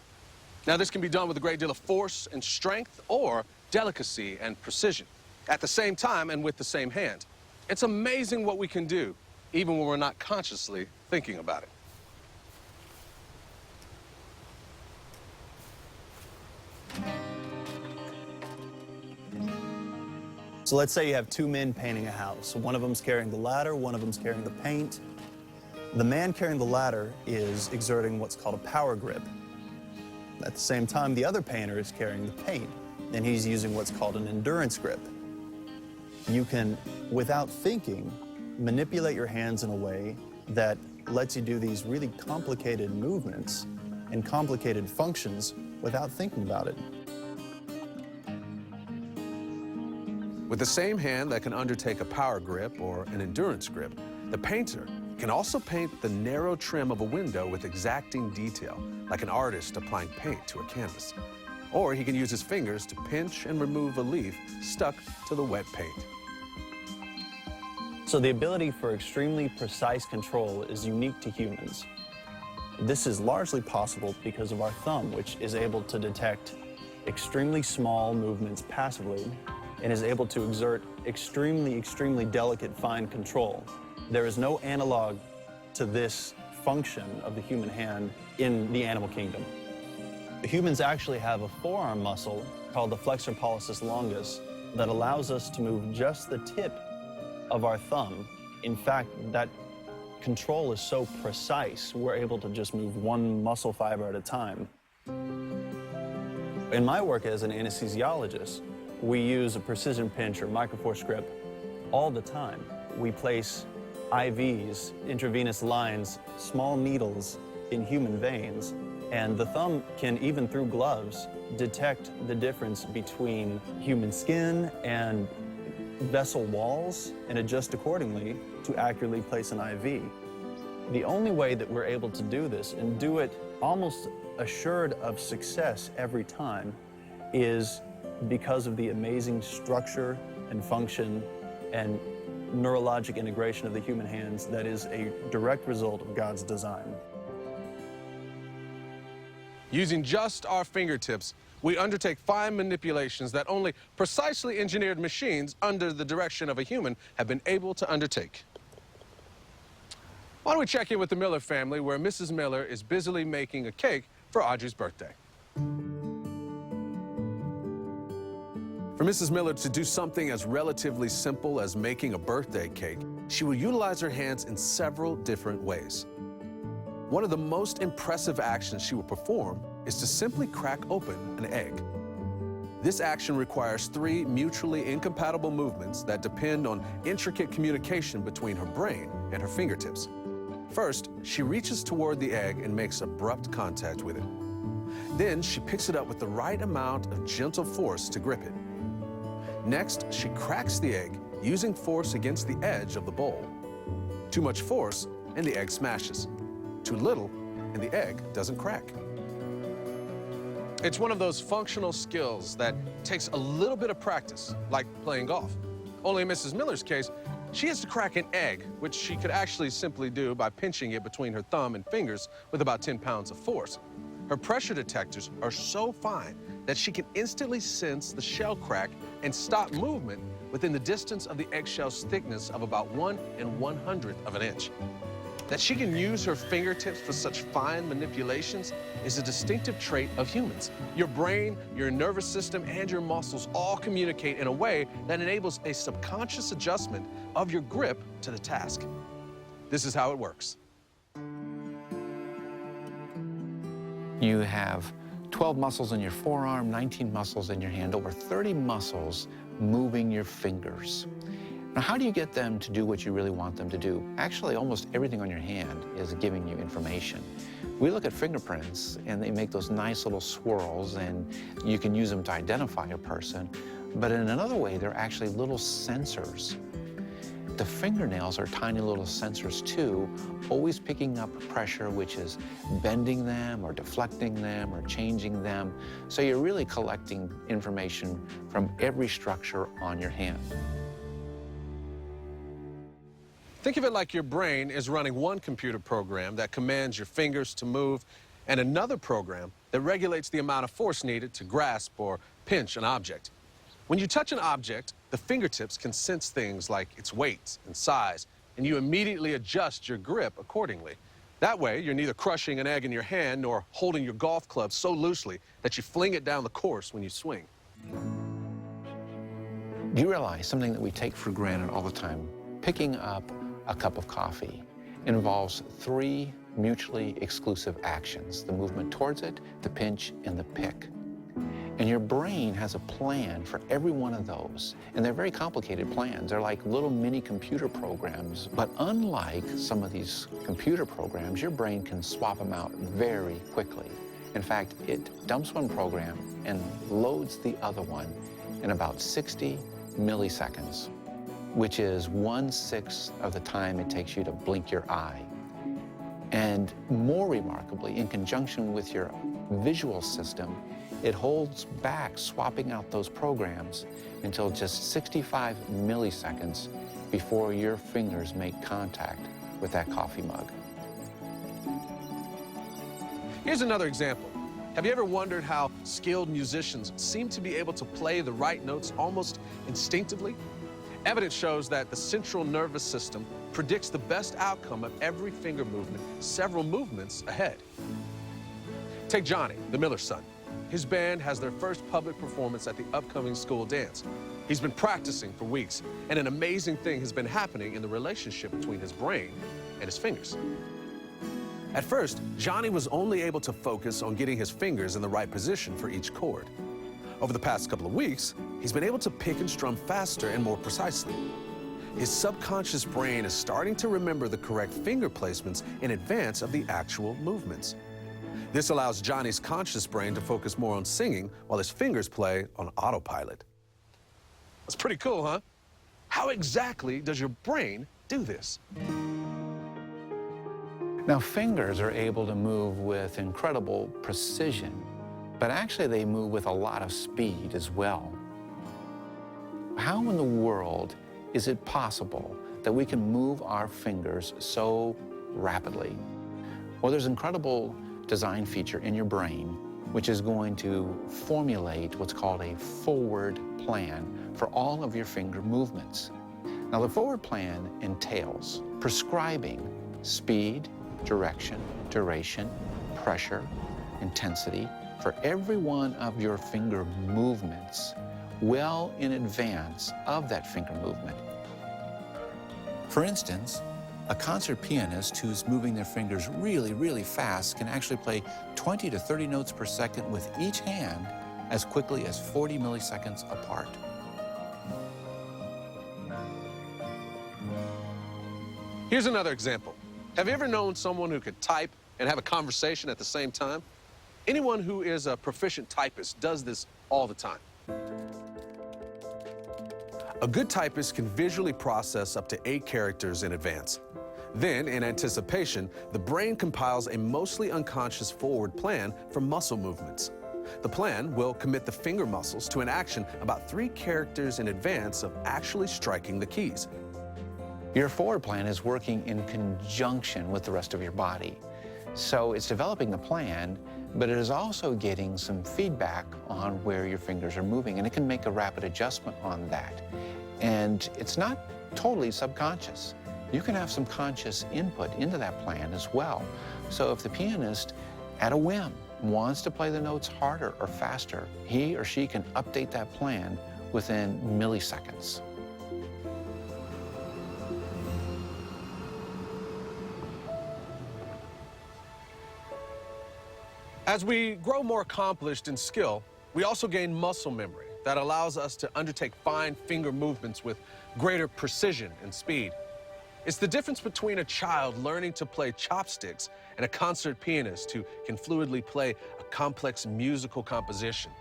Now, this can be done with a great deal of force and strength, or delicacy and precision, at the same time and with the same hand. It's amazing what we can do, even when we're not consciously thinking about it. So let's say you have 2 men painting a house. One of them's carrying the ladder, one of them's carrying the paint. The man carrying the ladder is exerting what's called a power grip. At the same time, the other painter is carrying the paint, and he's using what's called an endurance grip. You can, without thinking, manipulate your hands in a way that lets you do these really complicated movements and complicated functions without thinking about it. With the same hand that can undertake a power grip or an endurance grip, the painter can also paint the narrow trim of a window with exacting detail, like an artist applying paint to a canvas. Or he can use his fingers to pinch and remove a leaf stuck to the wet paint. So the ability for extremely precise control is unique to humans. This is largely possible because of our thumb, which is able to detect extremely small movements passively and is able to exert extremely delicate fine control. There is no analog to this function of the human hand in the animal kingdom. Humans actually have a forearm muscle called the flexor pollicis longus that allows us to move just the tip of our thumb. In fact, that control is so precise, we're able to just move one muscle fiber at a time. In my work as an anesthesiologist, we use a precision pinch or microforce grip all the time. We place IVs, intravenous lines, small needles in human veins, and the thumb can, even through gloves, detect the difference between human skin and vessel walls and adjust accordingly to accurately place an IV. The only way that we're able to do this and do it almost assured of success every time is because of the amazing structure and function and neurologic integration of the human hands that is a direct result of God's design. Using just our fingertips, we undertake fine manipulations that only precisely engineered machines under the direction of a human have been able to undertake. Why don't we check in with the Miller family, where Mrs. Miller is busily making a cake for Audrey's birthday. For Mrs. Miller to do something as relatively simple as making a birthday cake, she will utilize her hands in several different ways. One of the most impressive actions she will perform is to simply crack open an egg. This action requires 3 mutually incompatible movements that depend on intricate communication between her brain and her fingertips. First, she reaches toward the egg and makes abrupt contact with it. Then she picks it up with the right amount of gentle force to grip it. Next, she cracks the egg using force against the edge of the bowl. Too much force and the egg smashes. Too little and the egg doesn't crack. It's one of those functional skills that takes a little bit of practice, like playing golf. Only in Mrs. Miller's case, she has to crack an egg, which she could actually simply do by pinching it between her thumb and fingers with about 10 pounds of force. Her pressure detectors are so fine that she can instantly sense the shell crack and stop movement within the distance of the eggshell's thickness of about 1/100th of an inch. That she can use her fingertips for such fine manipulations is a distinctive trait of humans. Your brain, your nervous system, and your muscles all communicate in a way that enables a subconscious adjustment of your grip to the task. This is how it works. You have 12 muscles in your forearm, 19 muscles in your hand, over 30 muscles moving your fingers. Now, how do you get them to do what you really want them to do? Actually, almost everything on your hand is giving you information. We look at fingerprints, and they make those nice little swirls, and you can use them to identify a person. But in another way, they're actually little sensors. The fingernails are tiny little sensors, too, always picking up pressure, which is bending them or deflecting them or changing them. So you're really collecting information from every structure on your hand. Think of it like your brain is running one computer program that commands your fingers to move and another program that regulates the amount of force needed to grasp or pinch an object. When you touch an object, the fingertips can sense things like its weight and size, and you immediately adjust your grip accordingly. That way, you're neither crushing an egg in your hand nor holding your golf club so loosely that you fling it down the course when you swing. Do you realize something that we take for granted all the time? Picking up a cup of coffee involves 3 mutually exclusive actions: the movement towards it, the pinch, and the pick. And your brain has a plan for every one of those. And they're very complicated plans. They're like little mini computer programs. But unlike some of these computer programs, your brain can swap them out very quickly. In fact, it dumps one program and loads the other one in about 60 milliseconds, which is 1/6 of the time it takes you to blink your eye. And more remarkably, in conjunction with your visual system, it holds back swapping out those programs until just 65 milliseconds before your fingers make contact with that coffee mug. Here's another example. Have you ever wondered how skilled musicians seem to be able to play the right notes almost instinctively? Evidence shows that the central nervous system predicts the best outcome of every finger movement several movements ahead. Take Johnny, the Miller son. His band has their first public performance at the upcoming school dance. He's been practicing for weeks, and an amazing thing has been happening in the relationship between his brain and his fingers. At first, Johnny was only able to focus on getting his fingers in the right position for each chord. Over the past couple of weeks, he's been able to pick and strum faster and more precisely. His subconscious brain is starting to remember the correct finger placements in advance of the actual movements. This allows Johnny's conscious brain to focus more on singing while his fingers play on autopilot. That's pretty cool, huh? How exactly does your brain do this? Now, fingers are able to move with incredible precision, but actually they move with a lot of speed as well. How in the world is it possible that we can move our fingers so rapidly? Well, there's an incredible design feature in your brain which is going to formulate what's called a forward plan for all of your finger movements. Now, the forward plan entails prescribing speed, direction, duration, pressure, intensity for every one of your finger movements well in advance of that finger movement. For instance, a concert pianist who's moving their fingers really, really fast can actually play 20 to 30 notes per second with each hand as quickly as 40 milliseconds apart. Here's another example. Have you ever known someone who could type and have a conversation at the same time? Anyone who is a proficient typist does this all the time. A good typist can visually process up to 8 characters in advance. Then, in anticipation, the brain compiles a mostly unconscious forward plan for muscle movements. The plan will commit the finger muscles to an action about 3 characters in advance of actually striking the keys. Your forward plan is working in conjunction with the rest of your body. So it's developing the plan, but it is also getting some feedback on where your fingers are moving, and it can make a rapid adjustment on that. And it's not totally subconscious. You can have some conscious input into that plan as well. So if the pianist, at a whim, wants to play the notes harder or faster, he or she can update that plan within milliseconds. As we grow more accomplished in skill, we also gain muscle memory that allows us to undertake fine finger movements with greater precision and speed. It's the difference between a child learning to play chopsticks and a concert pianist who can fluidly play a complex musical composition.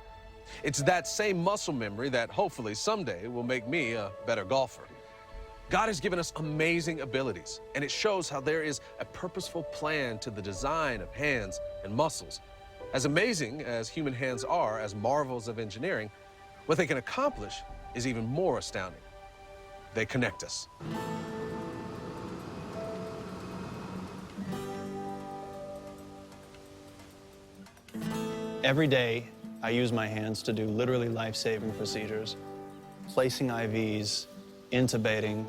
It's that same muscle memory that hopefully someday will make me a better golfer. God has given us amazing abilities, and it shows how there is a purposeful plan to the design of hands and muscles. As amazing as human hands are as marvels of engineering, what they can accomplish is even more astounding. They connect us. Every day, I use my hands to do literally life-saving procedures, placing IVs, intubating,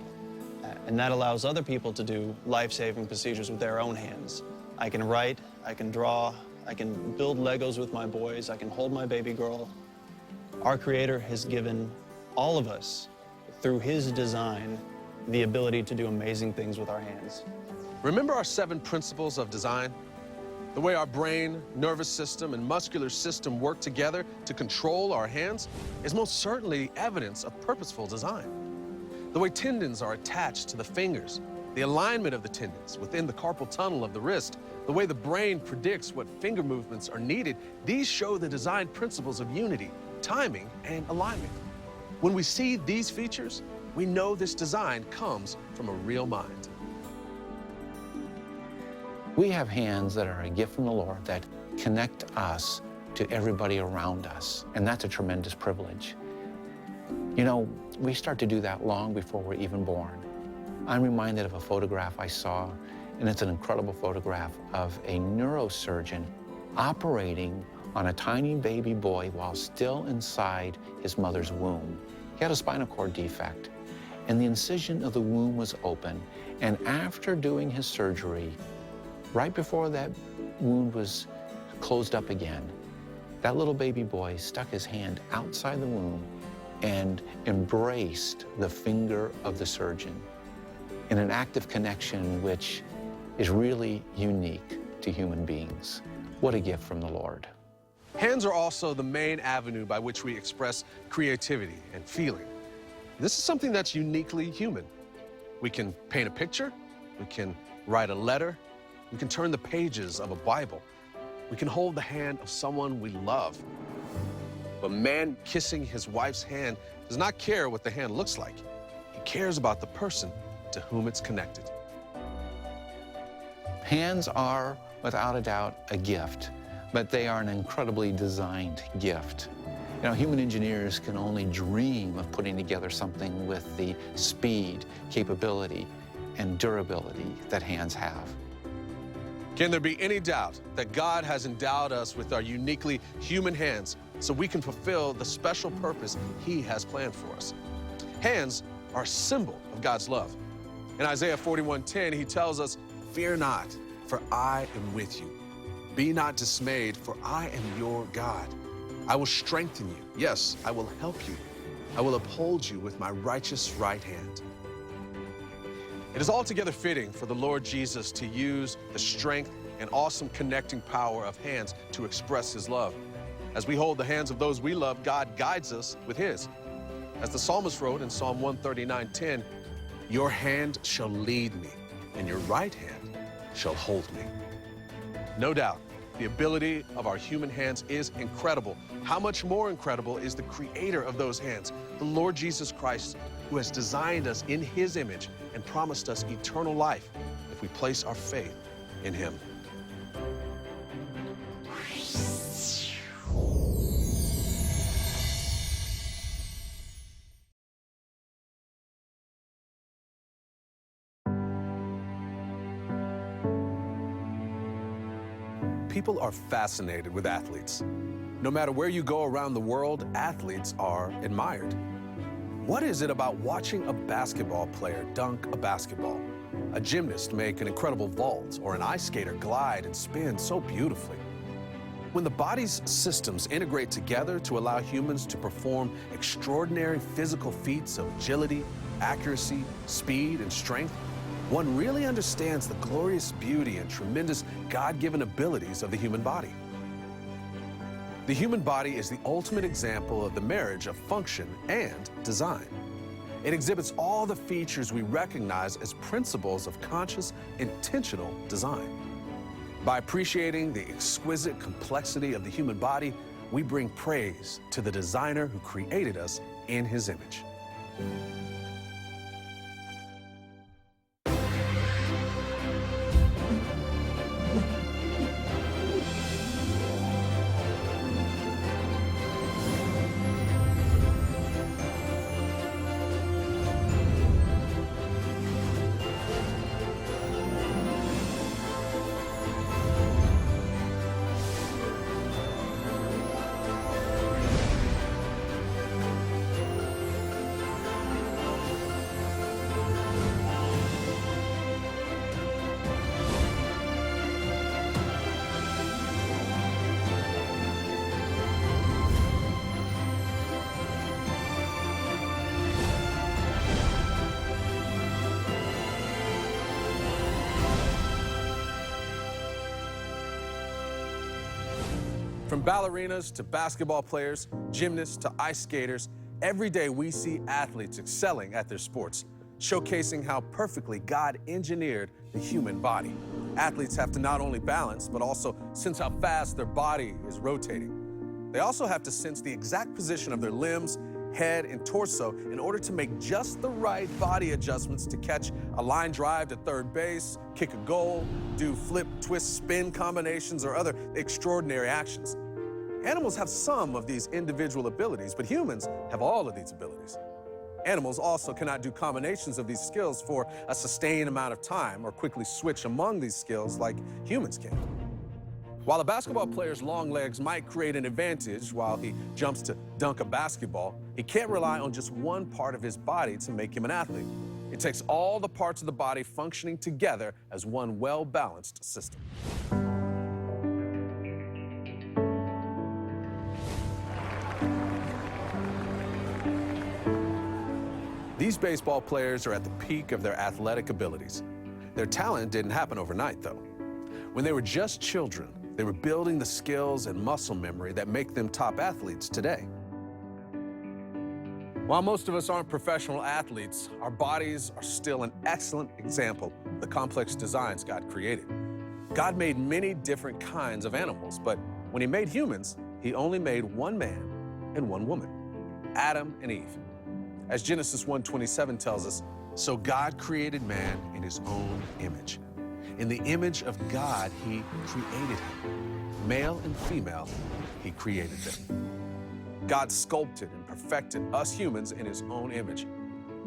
and that allows other people to do life-saving procedures with their own hands. I can write, I can draw, I can build Legos with my boys, I can hold my baby girl. Our Creator has given all of us, through His design, the ability to do amazing things with our hands. Remember our 7 principles of design? The way our brain, nervous system, and muscular system work together to control our hands is most certainly evidence of purposeful design. The way tendons are attached to the fingers, the alignment of the tendons within the carpal tunnel of the wrist, the way the brain predicts what finger movements are needed, these show the design principles of unity, timing, and alignment. When we see these features, we know this design comes from a real mind. We have hands that are a gift from the Lord that connect us to everybody around us, and that's a tremendous privilege. You know, we start to do that long before we're even born. I'm reminded of a photograph I saw, and it's an incredible photograph of a neurosurgeon operating on a tiny baby boy while still inside his mother's womb. He had a spinal cord defect, and the incision of the womb was open. And after doing his surgery, right before that wound was closed up again, that little baby boy stuck his hand outside the womb and embraced the finger of the surgeon in an act of connection which is really unique to human beings. What a gift from the Lord. Hands are also the main avenue by which we express creativity and feeling. This is something that's uniquely human. We can paint a picture, we can write a letter, we can turn the pages of a Bible, we can hold the hand of someone we love. But man kissing his wife's hand does not care what the hand looks like. He cares about the person to whom it's connected. Hands are, without a doubt, a gift, but they are an incredibly designed gift. You know, human engineers can only dream of putting together something with the speed, capability, and durability that hands have. Can there be any doubt that God has endowed us with our uniquely human hands so we can fulfill the special purpose He has planned for us? Hands are a symbol of God's love. In Isaiah 41:10, He tells us, "Fear not, for I am with you. Be not dismayed, for I am your God. I will strengthen you. Yes, I will help you. I will uphold you with my righteous right hand." It is altogether fitting for the Lord Jesus to use the strength and awesome connecting power of hands to express His love. As we hold the hands of those we love, God guides us with His. As the psalmist wrote in Psalm 139:10, "Your hand shall lead me, and your right hand shall hold me." No doubt, the ability of our human hands is incredible. How much more incredible is the creator of those hands, the Lord Jesus Christ, who has designed us in His image and promised us eternal life if we place our faith in Him. People are fascinated with athletes. No matter where you go around the world, athletes are admired. What is it about watching a basketball player dunk a basketball, a gymnast make an incredible vault, or an ice skater glide and spin so beautifully? When the body's systems integrate together to allow humans to perform extraordinary physical feats of agility, accuracy, speed, and strength, one really understands the glorious beauty and tremendous God-given abilities of the human body. The human body is the ultimate example of the marriage of function and design. It exhibits all the features we recognize as principles of conscious, intentional design. By appreciating the exquisite complexity of the human body, we bring praise to the designer who created us in His image. From ballerinas to basketball players, gymnasts to ice skaters, every day we see athletes excelling at their sports, showcasing how perfectly God engineered the human body. Athletes have to not only balance, but also sense how fast their body is rotating. They also have to sense the exact position of their limbs, head, and torso in order to make just the right body adjustments to catch a line drive to third base, kick a goal, do flip, twist, spin combinations, or other extraordinary actions. Animals have some of these individual abilities, but humans have all of these abilities. Animals also cannot do combinations of these skills for a sustained amount of time or quickly switch among these skills like humans can. While a basketball player's long legs might create an advantage while he jumps to dunk a basketball, he can't rely on just one part of his body to make him an athlete. It takes all the parts of the body functioning together as one well-balanced system. These baseball players are at the peak of their athletic abilities. Their talent didn't happen overnight, though. When they were just children, they were building the skills and muscle memory that make them top athletes today. While most of us aren't professional athletes, our bodies are still an excellent example of the complex designs God created. God made many different kinds of animals, but when he made humans, he only made one man and one woman, Adam and Eve. As Genesis 1:27 tells us, so God created man in his own image. In the image of God, he created him. Male and female, he created them. God sculpted and perfected us humans in his own image.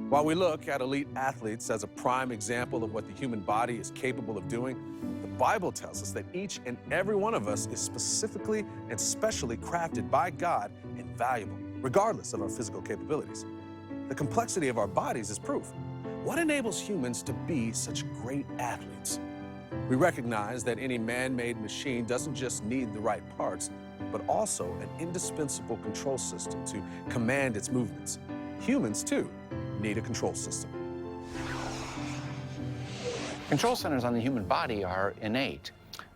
While we look at elite athletes as a prime example of what the human body is capable of doing, the Bible tells us that each and every one of us is specifically and specially crafted by God and valuable, regardless of our physical capabilities. The complexity of our bodies is proof. What enables humans to be such great athletes? We recognize that any man-made machine doesn't just need the right parts, but also an indispensable control system to command its movements. Humans, too, need a control system. Control centers on the human body are innate,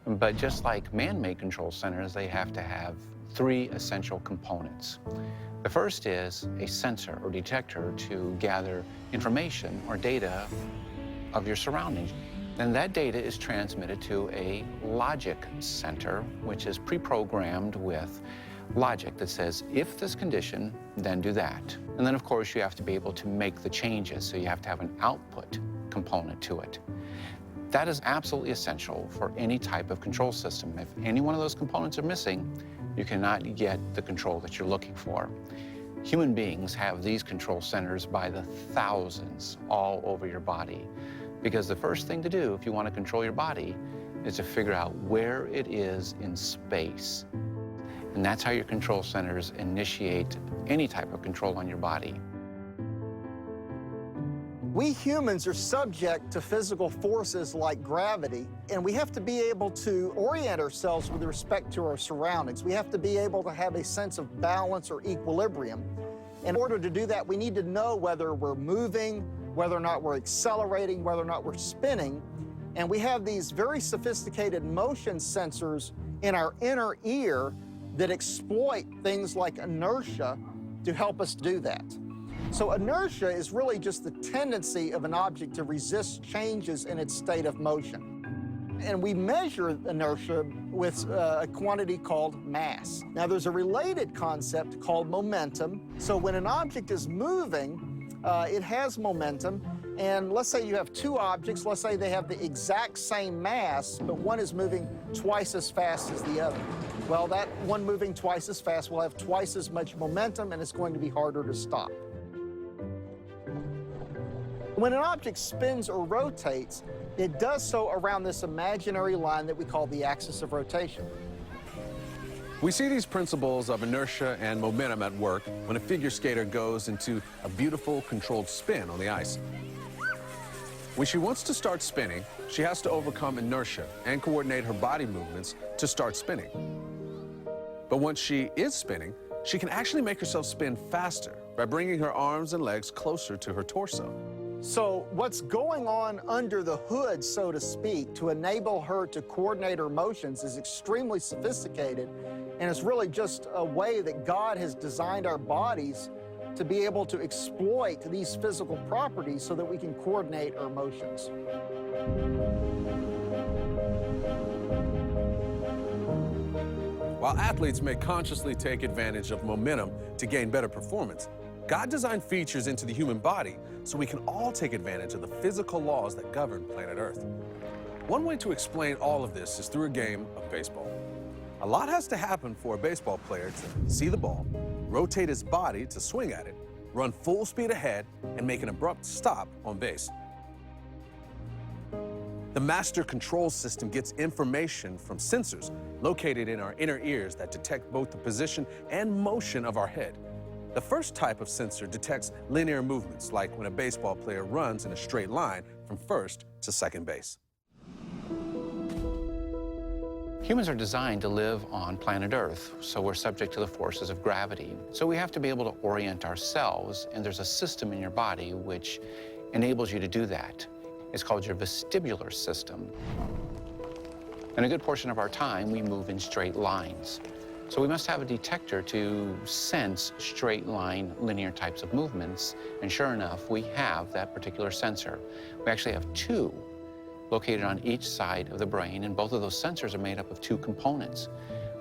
but just like man-made control centers, they have to have three essential components. The first is a sensor or detector to gather information or data of your surroundings. And that data is transmitted to a logic center, which is pre-programmed with logic that says, if this condition, then do that. And then, of course, you have to be able to make the changes, so you have to have an output component to it. That is absolutely essential for any type of control system. If any one of those components are missing, you cannot get the control that you're looking for. Human beings have these control centers by the thousands all over your body. Because the first thing to do if you want to control your body is to figure out where it is in space. And that's how your control centers initiate any type of control on your body. We humans are subject to physical forces like gravity, and we have to be able to orient ourselves with respect to our surroundings. We have to be able to have a sense of balance or equilibrium. In order to do that, we need to know whether we're moving, whether or not we're accelerating, whether or not we're spinning. And we have these very sophisticated motion sensors in our inner ear that exploit things like inertia to help us do that. So inertia is really just the tendency of an object to resist changes in its state of motion. And we measure inertia with a quantity called mass. Now, there's a related concept called momentum. So when an object is moving, it has momentum, and let's say you have two objects, let's say they have the exact same mass, but one is moving twice as fast as the other. Well, that one moving twice as fast will have twice as much momentum, and it's going to be harder to stop. When an object spins or rotates, it does so around this imaginary line that we call the axis of rotation. We see these principles of inertia and momentum at work when a figure skater goes into a beautiful, controlled spin on the ice. When she wants to start spinning, she has to overcome inertia and coordinate her body movements to start spinning. But once she is spinning, she can actually make herself spin faster by bringing her arms and legs closer to her torso. So what's going on under the hood, so to speak, to enable her to coordinate her motions is extremely sophisticated, and it's really just a way that God has designed our bodies to be able to exploit these physical properties so that we can coordinate our motions. While athletes may consciously take advantage of momentum to gain better performance, God designed features into the human body so we can all take advantage of the physical laws that govern planet Earth. One way to explain all of this is through a game of baseball. A lot has to happen for a baseball player to see the ball, rotate his body to swing at it, run full speed ahead, and make an abrupt stop on base. The master control system gets information from sensors located in our inner ears that detect both the position and motion of our head. The first type of sensor detects linear movements, like when a baseball player runs in a straight line from first to second base. Humans are designed to live on planet Earth, so we're subject to the forces of gravity. So we have to be able to orient ourselves, and there's a system in your body which enables you to do that. It's called your vestibular system. And a good portion of our time, we move in straight lines. So we must have a detector to sense straight line, linear types of movements, and sure enough, we have that particular sensor. We actually have two located on each side of the brain, and both of those sensors are made up of two components.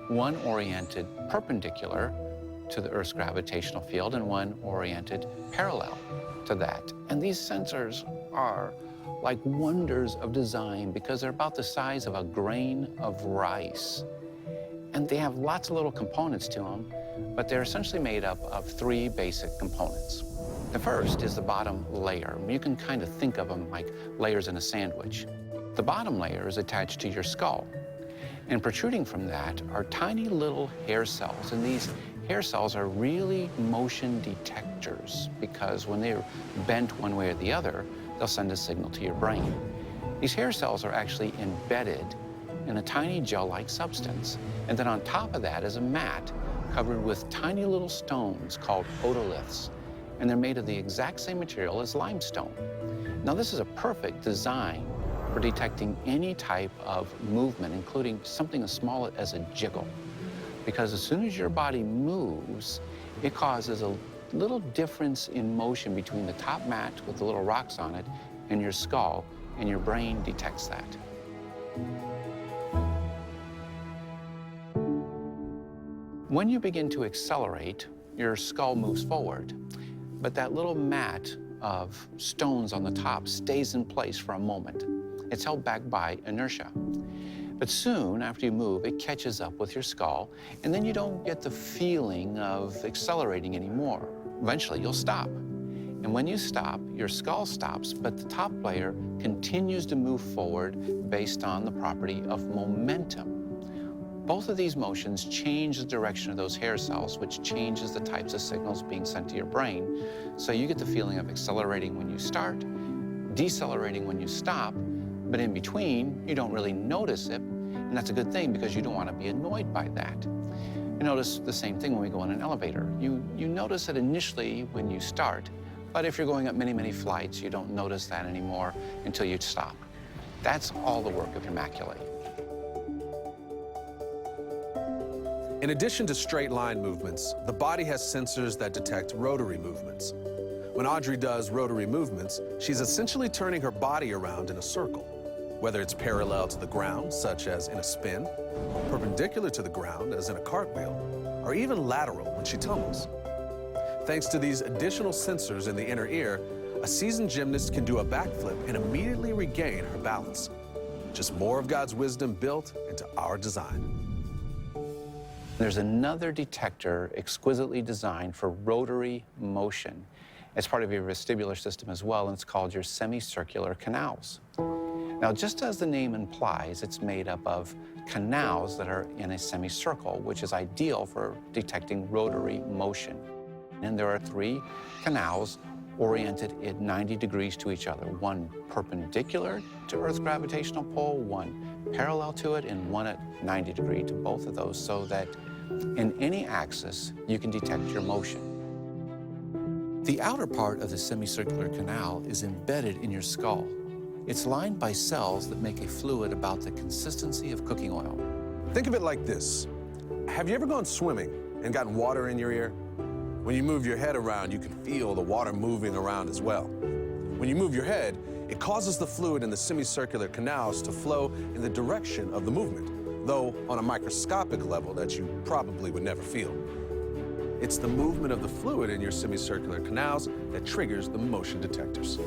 One oriented perpendicular to the Earth's gravitational field, and one oriented parallel to that. And these sensors are like wonders of design because they're about the size of a grain of rice. And they have lots of little components to them, but they're essentially made up of three basic components. The first is the bottom layer. You can kind of think of them like layers in a sandwich. The bottom layer is attached to your skull, and protruding from that are tiny little hair cells, and these hair cells are really motion detectors because when they're bent one way or the other, they'll send a signal to your brain. These hair cells are actually embedded in a tiny gel-like substance, and then on top of that is a mat covered with tiny little stones called otoliths, and they're made of the exact same material as limestone. Now, this is a perfect design for detecting any type of movement, including something as small as a jiggle, because as soon as your body moves, it causes a little difference in motion between the top mat with the little rocks on it and your skull, and your brain detects that. When you begin to accelerate, your skull moves forward, but that little mat of stones on the top stays in place for a moment. It's held back by inertia. But soon, after you move, it catches up with your skull, and then you don't get the feeling of accelerating anymore. Eventually, you'll stop. And when you stop, your skull stops, but the top layer continues to move forward based on the property of momentum. Both of these motions change the direction of those hair cells, which changes the types of signals being sent to your brain. So you get the feeling of accelerating when you start, decelerating when you stop, but in between, you don't really notice it, and that's a good thing because you don't want to be annoyed by that. You notice the same thing when we go in an elevator. You notice it initially when you start, but if you're going up many, many flights, you don't notice that anymore until you stop. That's all the work of your maculae. In addition to straight line movements, the body has sensors that detect rotary movements. When Audrey does rotary movements, she's essentially turning her body around in a circle, whether it's parallel to the ground, such as in a spin, perpendicular to the ground, as in a cartwheel, or even lateral when she tumbles. Thanks to these additional sensors in the inner ear, a seasoned gymnast can do a backflip and immediately regain her balance. Just more of God's wisdom built into our design. There's another detector exquisitely designed for rotary motion. It's part of your vestibular system as well, and it's called your semicircular canals. Now, just as the name implies, it's made up of canals that are in a semicircle, which is ideal for detecting rotary motion. And there are three canals oriented at 90 degrees to each other, one perpendicular to Earth's gravitational pull, one parallel to it, and one at 90 degrees to both of those, so that in any axis, you can detect your motion. The outer part of the semicircular canal is embedded in your skull. It's lined by cells that make a fluid about the consistency of cooking oil. Think of it like this. Have you ever gone swimming and gotten water in your ear? When you move your head around, you can feel the water moving around as well. When you move your head, it causes the fluid in the semicircular canals to flow in the direction of the movement, though on a microscopic level that you probably would never feel. It's the movement of the fluid in your semicircular canals that triggers the motion detectors.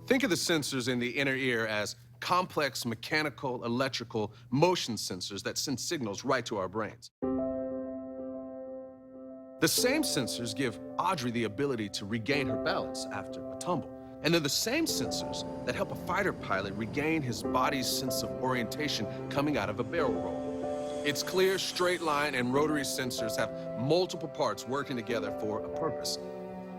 Think of the sensors in the inner ear as complex mechanical, electrical, motion sensors that send signals right to our brains. The same sensors give Audrey the ability to regain her balance after a tumble. And they're the same sensors that help a fighter pilot regain his body's sense of orientation coming out of a barrel roll. Its clear, straight line and rotary sensors have multiple parts working together for a purpose.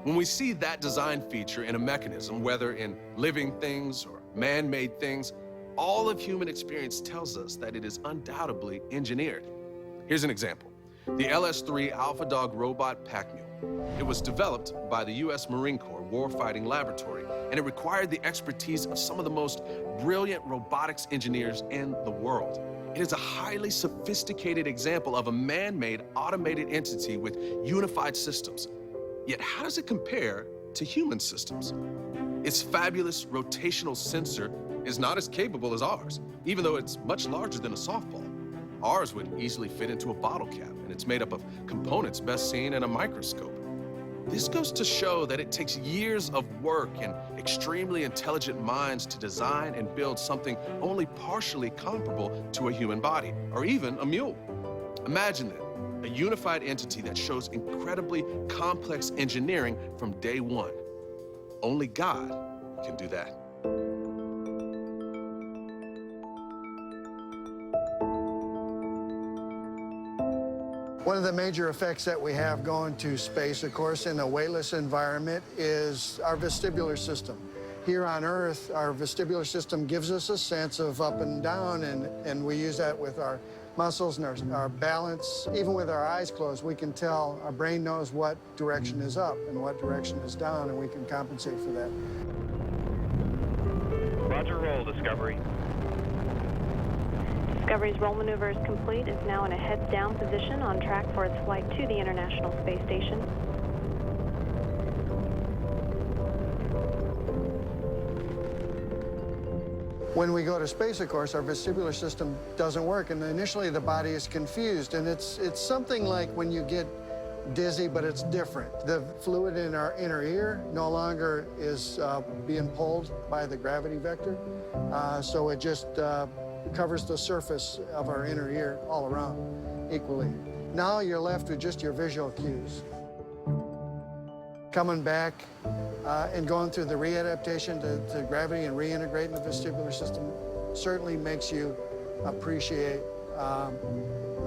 When we see that design feature in a mechanism, whether in living things or man-made things, all of human experience tells us that it is undoubtedly engineered. Here's an example. The LS-3 Alpha Dog robot pack mule. It was developed by the U.S. Marine Corps Warfighting Laboratory, and it required the expertise of some of the most brilliant robotics engineers in the world. It is a highly sophisticated example of a man-made automated entity with unified systems. Yet how does it compare to human systems? Its fabulous rotational sensor is not as capable as ours, even though it's much larger than a softball. Ours would easily fit into a bottle cap, and it's made up of components best seen in a microscope. This goes to show that it takes years of work and extremely intelligent minds to design and build something only partially comparable to a human body, or even a mule. Imagine then, a unified entity that shows incredibly complex engineering from day one. Only God can do that. One of the major effects that we have going to space, of course, in a weightless environment is our vestibular system. Here on Earth, our vestibular system gives us a sense of up and down, and we use that with our muscles and our balance. Even with our eyes closed, we can tell, our brain knows what direction is up and what direction is down, and we can compensate for that. Roger, roll, Discovery. Discovery's roll maneuver is complete. It's now in a heads-down position on track for its flight to the International Space Station. When we go to space, of course, our vestibular system doesn't work, and initially the body is confused, and it's something like when you get dizzy, but it's different. The fluid in our inner ear no longer is being pulled by the gravity vector, so it just covers the surface of our inner ear all around equally. Now you're left with just your visual cues. Coming back and going through the readaptation to gravity and reintegrating the vestibular system certainly makes you appreciate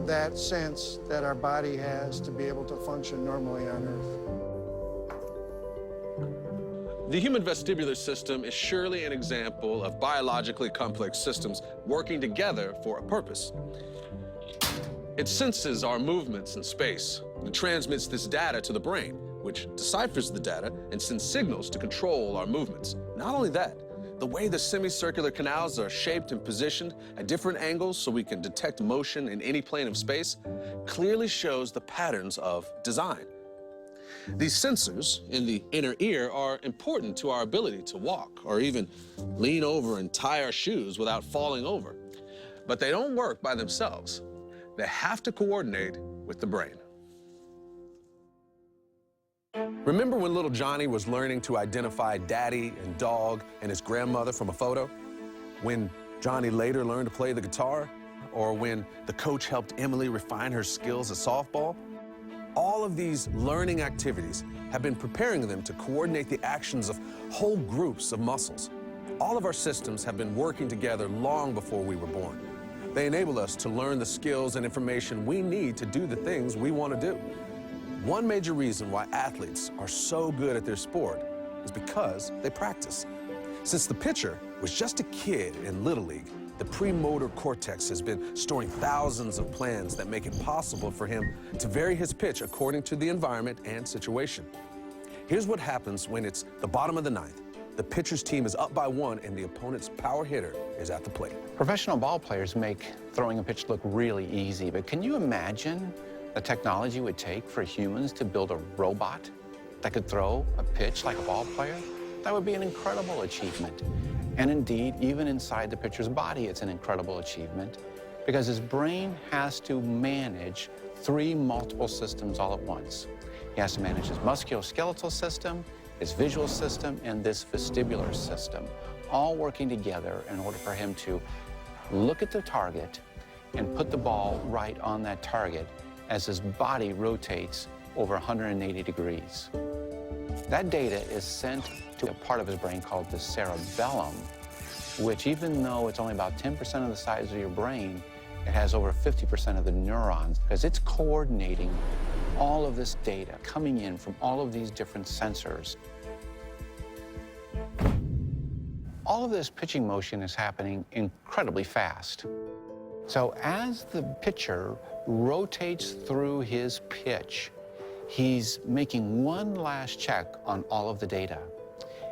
that sense that our body has to be able to function normally on Earth. The human vestibular system is surely an example of biologically complex systems working together for a purpose. It senses our movements in space and transmits this data to the brain, which deciphers the data and sends signals to control our movements. Not only that, the way the semicircular canals are shaped and positioned at different angles so we can detect motion in any plane of space clearly shows the patterns of design. These sensors in the inner ear are important to our ability to walk or even lean over and tie our shoes without falling over. But they don't work by themselves. They have to coordinate with the brain. Remember when little Johnny was learning to identify daddy and dog and his grandmother from a photo? When Johnny later learned to play the guitar? Or when the coach helped Emily refine her skills at softball? All of these learning activities have been preparing them to coordinate the actions of whole groups of muscles. All of our systems have been working together long before we were born. They enable us to learn the skills and information we need to do the things we want to do. One major reason why athletes are so good at their sport is because they practice. Since the pitcher was just a kid in Little League, the premotor cortex has been storing thousands of plans that make it possible for him to vary his pitch according to the environment and situation. Here's what happens when it's the bottom of the ninth. The pitcher's team is up by 1 and the opponent's power hitter is at the plate. Professional ball players make throwing a pitch look really easy, but can you imagine the technology it would take for humans to build a robot that could throw a pitch like a ball player? That would be an incredible achievement. And indeed, even inside the pitcher's body, it's an incredible achievement because his brain has to manage 3 multiple systems all at once. He has to manage his musculoskeletal system, his visual system, and this vestibular system, all working together in order for him to look at the target and put the ball right on that target as his body rotates over 180 degrees. That data is sent to a part of his brain called the cerebellum, which, even though it's only about 10% of the size of your brain, it has over 50% of the neurons, because it's coordinating all of this data coming in from all of these different sensors. All of this pitching motion is happening incredibly fast. So as the pitcher rotates through his pitch, he's making one last check on all of the data.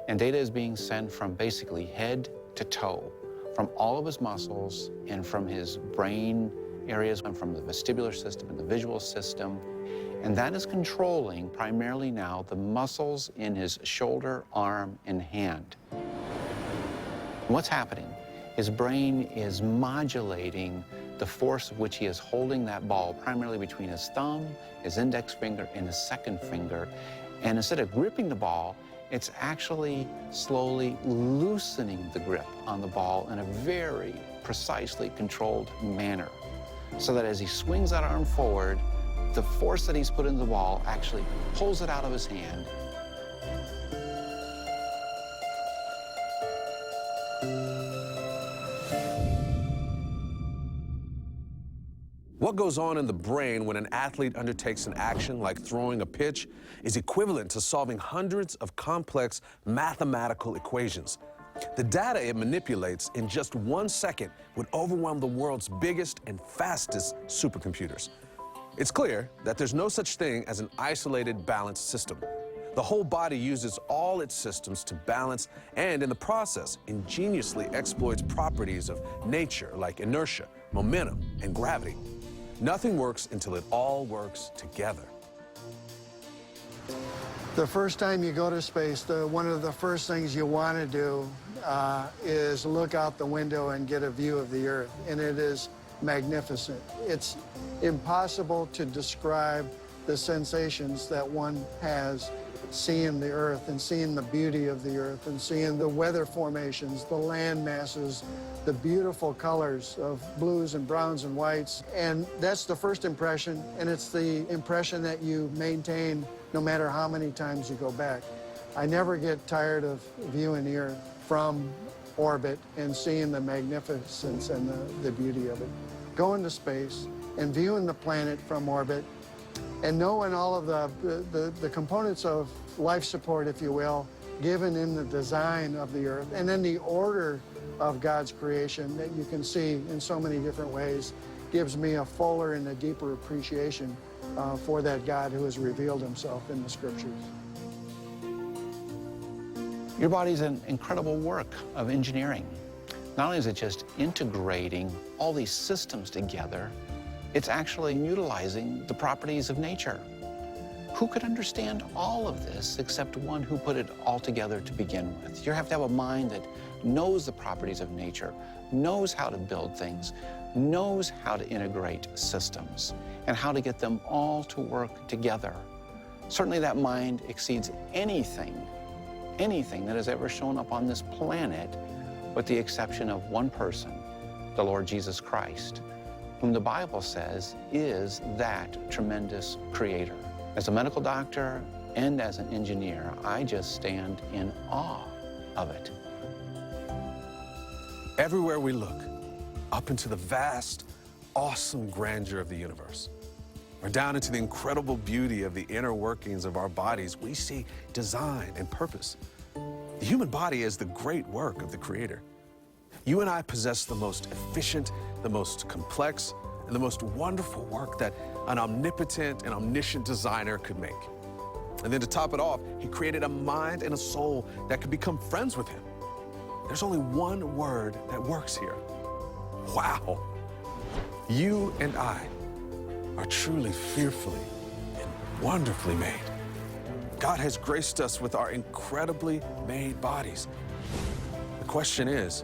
And data is being sent from basically head to toe, from all of his muscles and from his brain areas and from the vestibular system and the visual system. And that is controlling primarily now the muscles in his shoulder, arm, and hand. What's happening? His brain is modulating the force of which he is holding that ball primarily between his thumb, his index finger, and his second finger. And instead of gripping the ball, it's actually slowly loosening the grip on the ball in a very precisely controlled manner, so that as he swings that arm forward, the force that he's put into the ball actually pulls it out of his hand. What goes on in the brain when an athlete undertakes an action like throwing a pitch is equivalent to solving hundreds of complex mathematical equations. The data it manipulates in just 1 second would overwhelm the world's biggest and fastest supercomputers. It's clear that there's no such thing as an isolated, balanced system. The whole body uses all its systems to balance and, in the process, ingeniously exploits properties of nature like inertia, momentum, and gravity. Nothing works until it all works together. The first time you go to space, one of the first things you want to do is look out the window and get a view of the Earth, and it is magnificent. It's impossible to describe the sensations that one has seeing the Earth and seeing the beauty of the Earth and seeing the weather formations, the land masses, the beautiful colors of blues and browns and whites. And that's the first impression, and it's the impression that you maintain no matter how many times you go back. I never get tired of viewing the Earth from orbit and seeing the magnificence and the beauty of it. Going to space and viewing the planet from orbit and knowing all of the components of life support, if you will, given in the design of the Earth, and then the order of God's creation that you can see in so many different ways, gives me a fuller and a deeper appreciation for that God who has revealed himself in the Scriptures. Your body's an incredible work of engineering. Not only is it just integrating all these systems together, it's actually utilizing the properties of nature. Who could understand all of this except one who put it all together to begin with? You have to have a mind that knows the properties of nature, knows how to build things, knows how to integrate systems, and how to get them all to work together. Certainly that mind exceeds anything that has ever shown up on this planet, with the exception of one person, the Lord Jesus Christ, whom the Bible says is that tremendous creator. As a medical doctor and as an engineer, I just stand in awe of it. Everywhere we look, up into the vast, awesome grandeur of the universe, or down into the incredible beauty of the inner workings of our bodies, we see design and purpose. The human body is the great work of the Creator. You and I possess the most efficient, the most complex, and the most wonderful work that an omnipotent and omniscient designer could make. And then to top it off, he created a mind and a soul that could become friends with him. There's only one word that works here. Wow. You and I are truly fearfully and wonderfully made. God has graced us with our incredibly made bodies. The question is,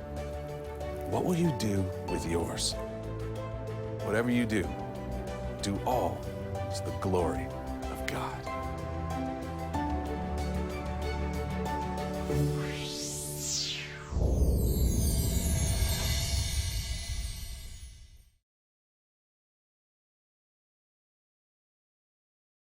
what will you do with yours? Whatever you do, do all to the glory of God.